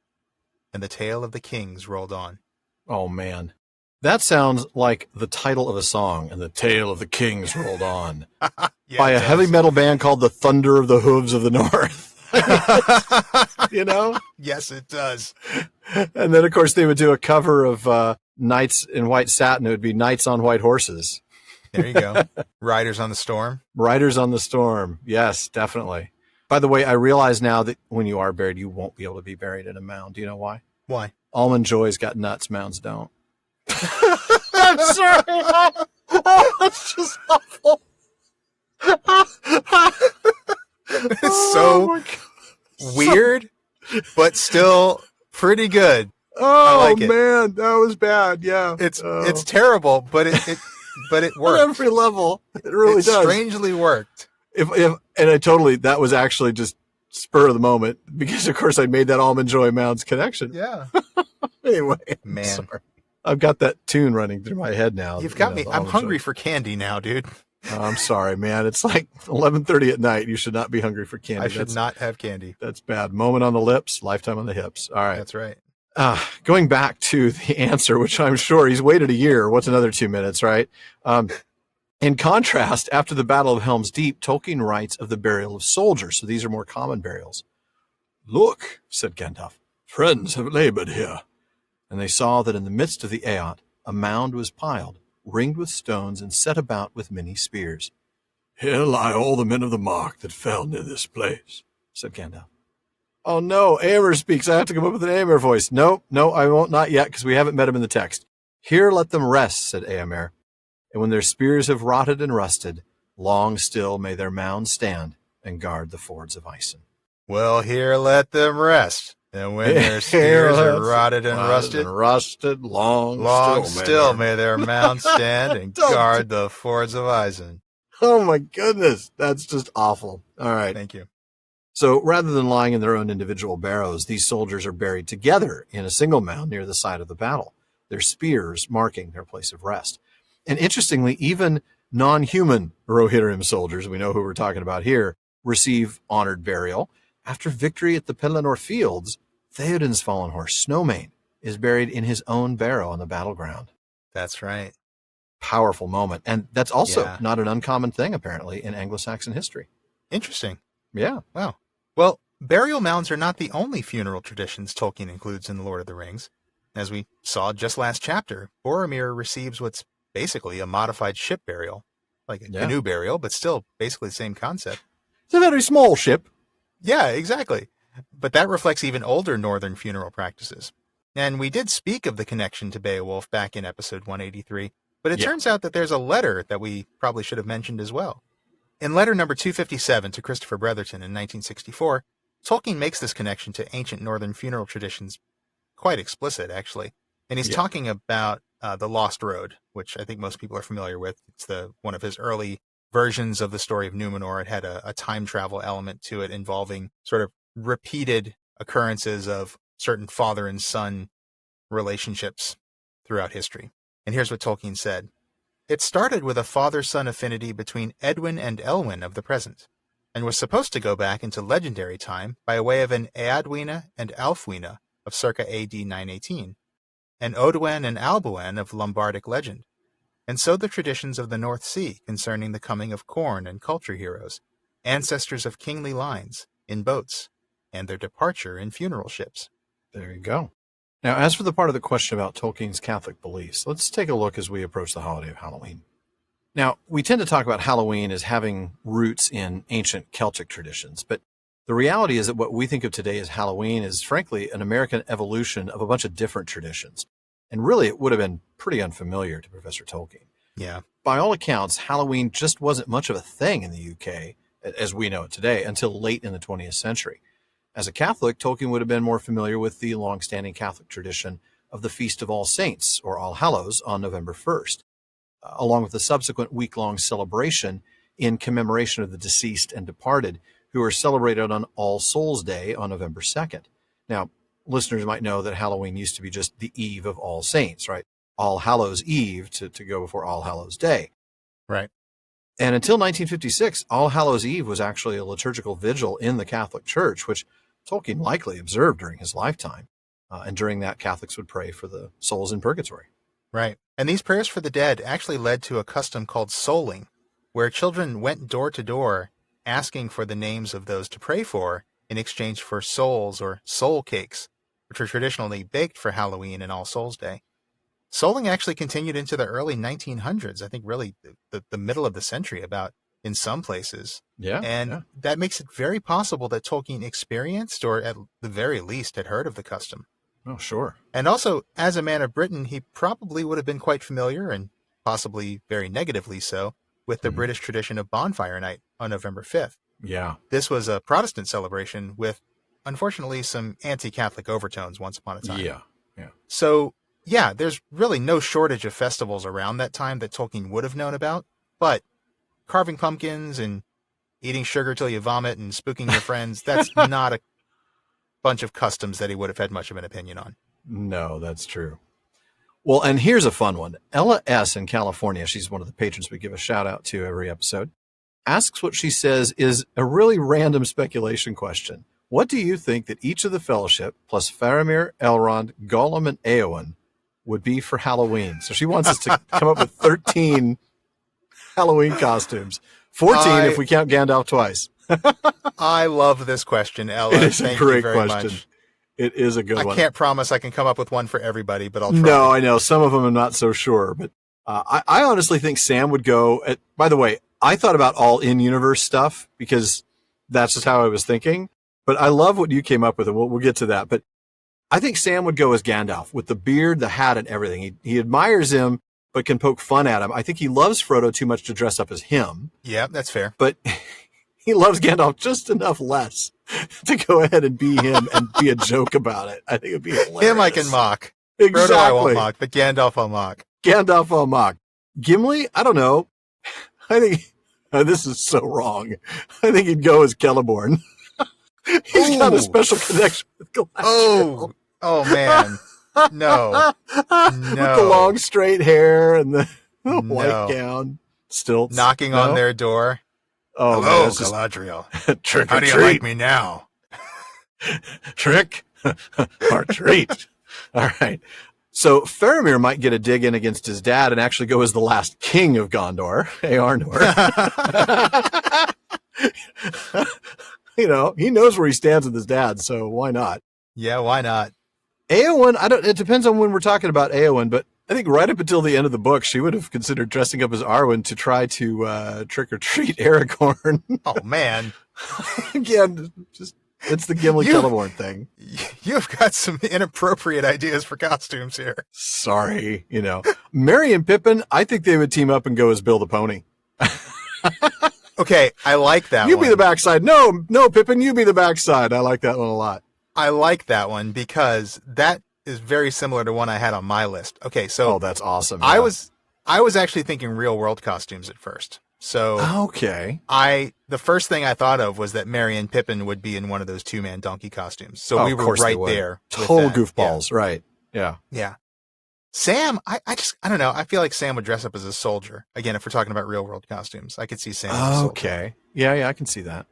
and the tale of the kings rolled on. Oh, man. That sounds like the title of a song, and the tale of the kings rolled on, Yeah, by a heavy metal band called the Thunder of the Hooves of the North. You know? Yes, it does. And then, of course, they would do a cover of Knights in White Satin. It would be Knights on White Horses. There you go. Riders on the Storm. Riders on the Storm. Yes, definitely. By the way, I realize now that when you are buried, you won't be able to be buried in a mound. Do you know why? Why? Almond Joy's got nuts, mounds don't. I'm sorry. Oh, that's just awful. It's so weird, but still pretty good. Oh, I like it. Man, that was bad. Yeah. It's terrible, but it worked. On every level. It really it does. Strangely worked. That was actually just spur of the moment, because of course I made that Almond Joy Mounds connection. Yeah. Anyway, Man. Sorry. I've got that tune running through my head now. You've got me. I'm hungry for candy now, dude. Oh, I'm sorry, man. It's like 11:30 at night. You should not be hungry for candy. I should not have candy. That's bad. Moment on the lips, lifetime on the hips. All right. That's right. Going back to the answer, which I'm sure he's waited a year. What's another 2 minutes, right? In contrast, after the Battle of Helm's Deep, Tolkien writes of the burial of soldiers. So these are more common burials. "Look," said Gandalf, "friends have labored here." And they saw that in the midst of the Eot, a mound was piled, ringed with stones and set about with many spears. "Here lie all the men of the mark that fell near this place," said Gandalf. "Oh no, Eomer speaks. I have to come up with an Eomer voice." No, I won't, not yet, because we haven't met him in the text. "Here let them rest," said Eomer. "And when their spears have rotted and rusted, long still may their mounds stand and guard the fords of Ison." Well, here let them rest. And when their spears are rotted and rusted, long still may their mounds stand and guard the fords of Ison. Oh my goodness, that's just awful. All right. Thank you. So rather than lying in their own individual barrows, these soldiers are buried together in a single mound near the site of the battle, their spears marking their place of rest. And interestingly, even non-human Rohirrim soldiers, we know who we're talking about here, receive honored burial. After victory at the Pelennor Fields, Theoden's fallen horse, Snowmane, is buried in his own barrow on the battleground. That's right. Powerful moment. And that's also not an uncommon thing, apparently, in Anglo-Saxon history. Interesting. Yeah. Wow. Well, burial mounds are not the only funeral traditions Tolkien includes in The Lord of the Rings. As we saw just last chapter, Boromir receives what's basically a modified ship burial, like a canoe burial, but still basically the same concept. It's a very small ship. Yeah, exactly. But that reflects even older northern funeral practices. And we did speak of the connection to Beowulf back in episode 183, but it turns out that there's a letter that we probably should have mentioned as well. In letter number 257 to Christopher Bretherton in 1964, Tolkien makes this connection to ancient northern funeral traditions quite explicit, actually. And he's talking about the Lost Road, which I think most people are familiar with. It's one of his early versions of the story of Numenor. It had a time travel element to it involving sort of repeated occurrences of certain father and son relationships throughout history. And here's what Tolkien said. "It started with a father-son affinity between Edwin and Elwyn of the present, and was supposed to go back into legendary time by way of an Eadwina and Alfwina of circa AD 918, an Odwen and Alboen of Lombardic legend, and so the traditions of the North Sea concerning the coming of corn and culture heroes, ancestors of kingly lines, in boats, and their departure in funeral ships." There you go. Now, as for the part of the question about Tolkien's Catholic beliefs, let's take a look as we approach the holiday of Halloween. Now, we tend to talk about Halloween as having roots in ancient Celtic traditions, but the reality is that what we think of today as Halloween is, frankly, an American evolution of a bunch of different traditions. And really, it would have been pretty unfamiliar to Professor Tolkien. Yeah. By all accounts, Halloween just wasn't much of a thing in the UK, as we know it today, until late in the 20th century. As a Catholic, Tolkien would have been more familiar with the long-standing Catholic tradition of the Feast of All Saints, or All Hallows, on November 1st, along with the subsequent week-long celebration in commemoration of the deceased and departed, who are celebrated on All Souls Day on November 2nd. Now, listeners might know that Halloween used to be just the eve of All Saints, right? All Hallows Eve to go before All Hallows Day. Right. And until 1956, All Hallows Eve was actually a liturgical vigil in the Catholic Church, which Tolkien likely observed during his lifetime. And during that, Catholics would pray for the souls in purgatory. Right. And these prayers for the dead actually led to a custom called souling, where children went door to door asking for the names of those to pray for in exchange for souls or soul cakes, which were traditionally baked for Halloween and All Souls Day. Souling actually continued into the early 1900s, I think really the middle of the century about in some places. Yeah. And that makes it very possible that Tolkien experienced, or at the very least had heard of the custom. Oh, sure. And also, as a man of Britain, he probably would have been quite familiar, and possibly very negatively so, with the British tradition of bonfire night on November 5th. Yeah. This was a Protestant celebration with, unfortunately, some anti-Catholic overtones once upon a time. Yeah. So, yeah, there's really no shortage of festivals around that time that Tolkien would have known about, but carving pumpkins and eating sugar till you vomit and spooking your friends, that's not a bunch of customs that he would have had much of an opinion on. No, that's true. Well, and here's a fun one. Ella S. in California, she's one of the patrons we give a shout out to every episode, asks what she says is a really random speculation question. What do you think that each of the Fellowship, plus Faramir, Elrond, Gollum, and Éowyn, would be for Halloween? So she wants us to come up with 13 Halloween costumes. 14 if we count Gandalf twice. I love this question, Ella. It is Thank a great you very question. much. It is a good one. I can't promise I can come up with one for everybody, but I'll try. No, I know. Some of them I'm not so sure. But I honestly think Sam would go at, by the way, I thought about all in-universe stuff because that's just how I was thinking. But I love what you came up with, and we'll get to that. But I think Sam would go as Gandalf with the beard, the hat, and everything. He admires him, but can poke fun at him. I think he loves Frodo too much to dress up as him. Yeah, that's fair. But he loves Gandalf just enough less to go ahead and be him and be a joke about it. I think it'd be hilarious. Him I can mock. Exactly. Frodo I won't mock, but Gandalf I'll mock. Gandalf I'll mock. Gimli, I don't know. I think this is so wrong. I think he'd go as Celeborn. He's got a special connection with Galadriel. Oh man. No. With the long straight hair and the white gown. Still knocking on their door. Oh, hello, man, Galadriel. Trick How or do you treat. like me now? Trick or treat. All right. So Faramir might get a dig in against his dad and actually go as the last king of Gondor, Eorl. You know, he knows where he stands with his dad, so why not? Yeah, why not? Éowyn, it depends on when we're talking about Éowyn, but I think right up until the end of the book, she would have considered dressing up as Arwen to try to trick or treat Aragorn. Oh man. Again, it's the Gimli Celeborn thing. You've got some inappropriate ideas for costumes here. Sorry, Merry and Pippin, I think they would team up and go as Bill the Pony. Okay, I like that You one. be the backside. No, Pippin, you be the backside. I like that one a lot. I like that one because that is very similar to one I had on my list. Okay, so that's awesome. I was actually thinking real world costumes at first. So okay. The first thing I thought of was that Merry and Pippin would be in one of those 2-man donkey costumes. So we were right there. Total goofballs, right. Yeah. Yeah. Sam, I don't know. I feel like Sam would dress up as a soldier. Again, if we're talking about real world costumes, I could see Sam as a soldier. Okay. Yeah, I can see that.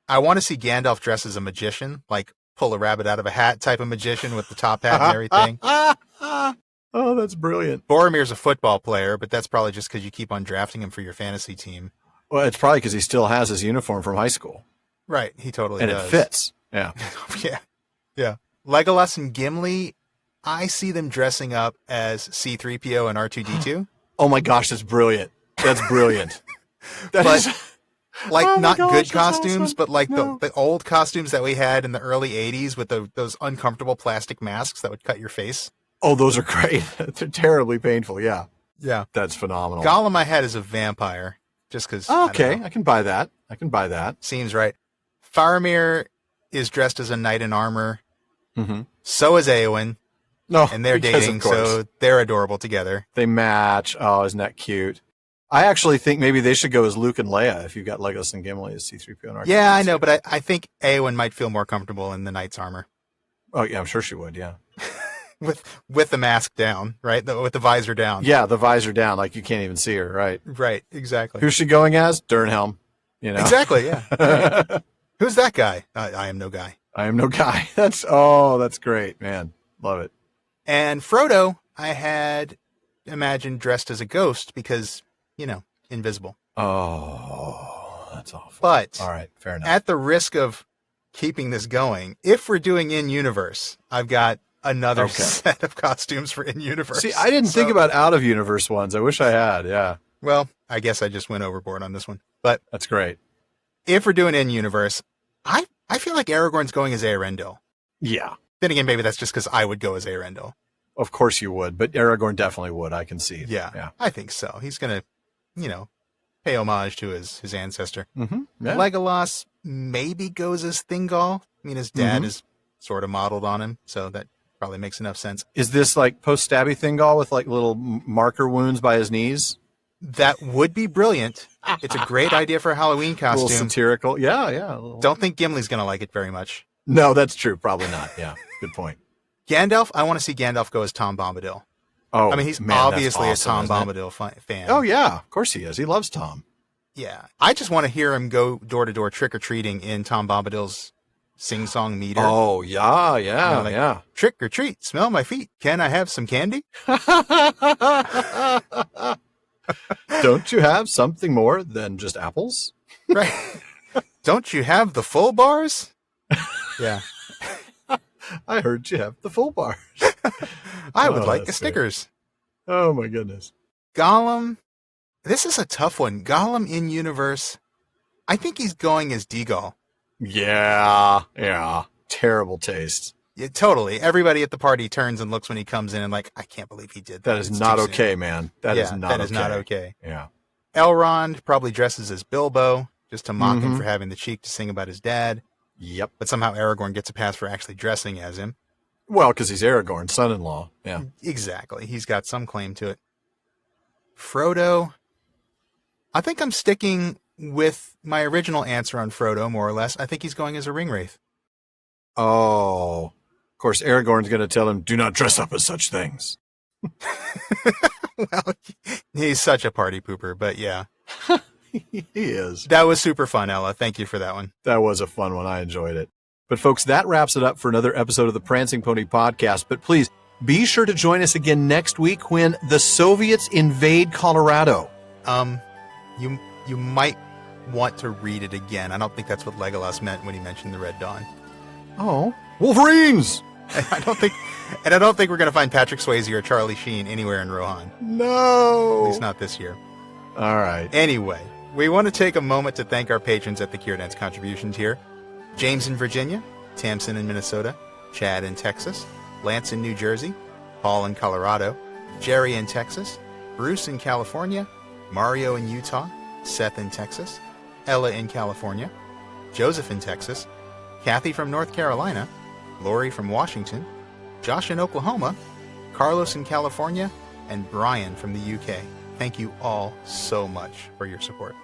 I want to see Gandalf dress as a magician, like pull a rabbit out of a hat type of magician with the top hat and everything. Oh, that's brilliant. Boromir's a football player, but that's probably just because you keep on drafting him for your fantasy team. Well, it's probably because he still has his uniform from high school. Right, he totally does. And it fits. Yeah. Yeah. Legolas and Gimli, I see them dressing up as C-3PO and R2-D2. Oh my gosh, that's brilliant. That's brilliant. Not good costumes, awesome. but like the old costumes that we had in the early 80s with those uncomfortable plastic masks that would cut your face. Oh, those are great. They're terribly painful. Yeah. Yeah. That's phenomenal. Gollum I had as a vampire, just because. Okay, I can buy that. Seems right. Faramir is dressed as a knight in armor. Mm-hmm. So is Éowyn. No, and they're dating, so they're adorable together. They match. Oh, isn't that cute? I actually think maybe they should go as Luke and Leia if you've got Legolas and Gimli as C-3PO and R2-D2. Yeah, I know, but I think Éowyn might feel more comfortable in the knight's armor. Oh, yeah, I'm sure she would, yeah. with the mask down, right? With the visor down. Yeah, the visor down, like you can't even see her, right? Right, exactly. Who's she going as? Durnhelm, Exactly, yeah. Right. Who's that guy? I am no guy. I am no guy. That's great, man. Love it. And Frodo, I had imagined dressed as a ghost because, invisible. Oh, that's awful. But all right, fair enough. At the risk of keeping this going, if we're doing in-universe, I've got another set of costumes for in-universe. See, I didn't think about out-of-universe ones. I wish I had, yeah. Well, I guess I just went overboard on this one. But that's great. If we're doing in-universe, I feel like Aragorn's going as Eärendil. Yeah. Then again, maybe that's just because I would go as Eärendil. Of course you would, but Aragorn definitely would. I can see. Yeah. I think so. He's going to, pay homage to his ancestor. Mm-hmm. Yeah. Legolas maybe goes as Thingol. I mean, his dad is sort of modeled on him, so that probably makes enough sense. Is this like post-stabby Thingol with like little marker wounds by his knees? That would be brilliant. It's a great idea for a Halloween costume. A little satirical. Yeah. Don't think Gimli's going to like it very much. No, that's true. Probably not. Yeah, good point. Gandalf, I want to see Gandalf go as Tom Bombadil. Oh, I mean, he's man, obviously awesome, a Tom Bombadil fan. Oh, yeah. Of course he is. He loves Tom. Yeah. I just want to hear him go door-to-door trick-or-treating in Tom Bombadil's sing-song meter. Oh, yeah. Trick or treat, smell my feet. Can I have some candy? Don't you have something more than just apples? Right. Don't you have the full bars? Yeah. I heard you have the full bars. I would like a Snickers. Oh, my goodness. Gollum. This is a tough one. Gollum in universe. I think he's going as Deagle. Yeah. Terrible taste. Yeah, totally. Everybody at the party turns and looks when he comes in and like, I can't believe he did that. That is not okay, man. That is not okay. Yeah. Elrond probably dresses as Bilbo just to mock him for having the cheek to sing about his dad. Yep. But somehow Aragorn gets a pass for actually dressing as him. Well, because he's Aragorn's son-in-law. Yeah. Exactly. He's got some claim to it. Frodo. I think I'm sticking with my original answer on Frodo, more or less. I think he's going as a Ringwraith. Oh. Of course, Aragorn's going to tell him, do not dress up as such things. Well, he's such a party pooper, but yeah. He is. That was super fun, Ella. Thank you for that one. That was a fun one. I enjoyed it. But folks, that wraps it up for another episode of the Prancing Pony Podcast. But please be sure to join us again next week when the Soviets invade Colorado. You might want to read it again. I don't think that's what Legolas meant when he mentioned the Red Dawn. Oh, Wolverines! I don't think we're going to find Patrick Swayze or Charlie Sheen anywhere in Rohan. No! At least not this year. All right. Anyway, we want to take a moment to thank our patrons at the Cure Dance contribution tier. James in Virginia, Tamsin in Minnesota, Chad in Texas, Lance in New Jersey, Paul in Colorado, Jerry in Texas, Bruce in California, Mario in Utah, Seth in Texas, Ella in California, Joseph in Texas, Kathy from North Carolina, Lori from Washington, Josh in Oklahoma, Carlos in California, and Brian from the UK. Thank you all so much for your support.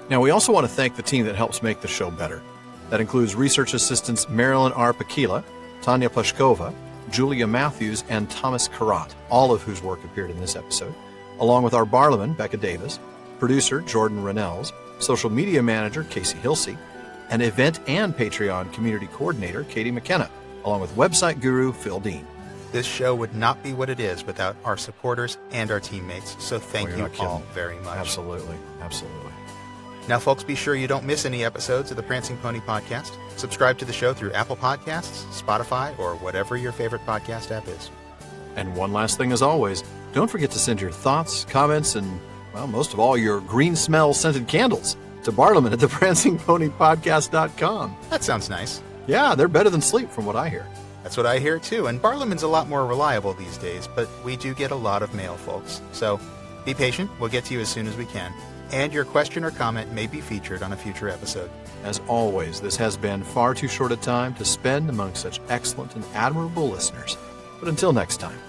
Now, we also want to thank the team that helps make the show better. That includes research assistants Marilyn R. Pakila, Tanya Plashkova, Julia Matthews, and Thomas Karat, all of whose work appeared in this episode, along with our barlowman, Becca Davis, producer Jordan Rennells, social media manager Casey Hilsey, and event and Patreon community coordinator Katie McKenna, along with website guru Phil Dean. This show would not be what it is without our supporters and our teammates, so thank you all very much. Absolutely. Now, folks, be sure you don't miss any episodes of the Prancing Pony Podcast. Subscribe to the show through Apple Podcasts, Spotify, or whatever your favorite podcast app is. And one last thing as always, don't forget to send your thoughts, comments, and, well, most of all, your green smell scented candles to Bartleman at theprancingponypodcast.com. That sounds nice. Yeah, they're better than sleep from what I hear. That's what I hear too, and Bartleman's a lot more reliable these days, but we do get a lot of mail, folks. So be patient, we'll get to you as soon as we can. And your question or comment may be featured on a future episode. As always, this has been far too short a time to spend among such excellent and admirable listeners. But until next time.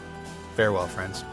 Farewell, friends.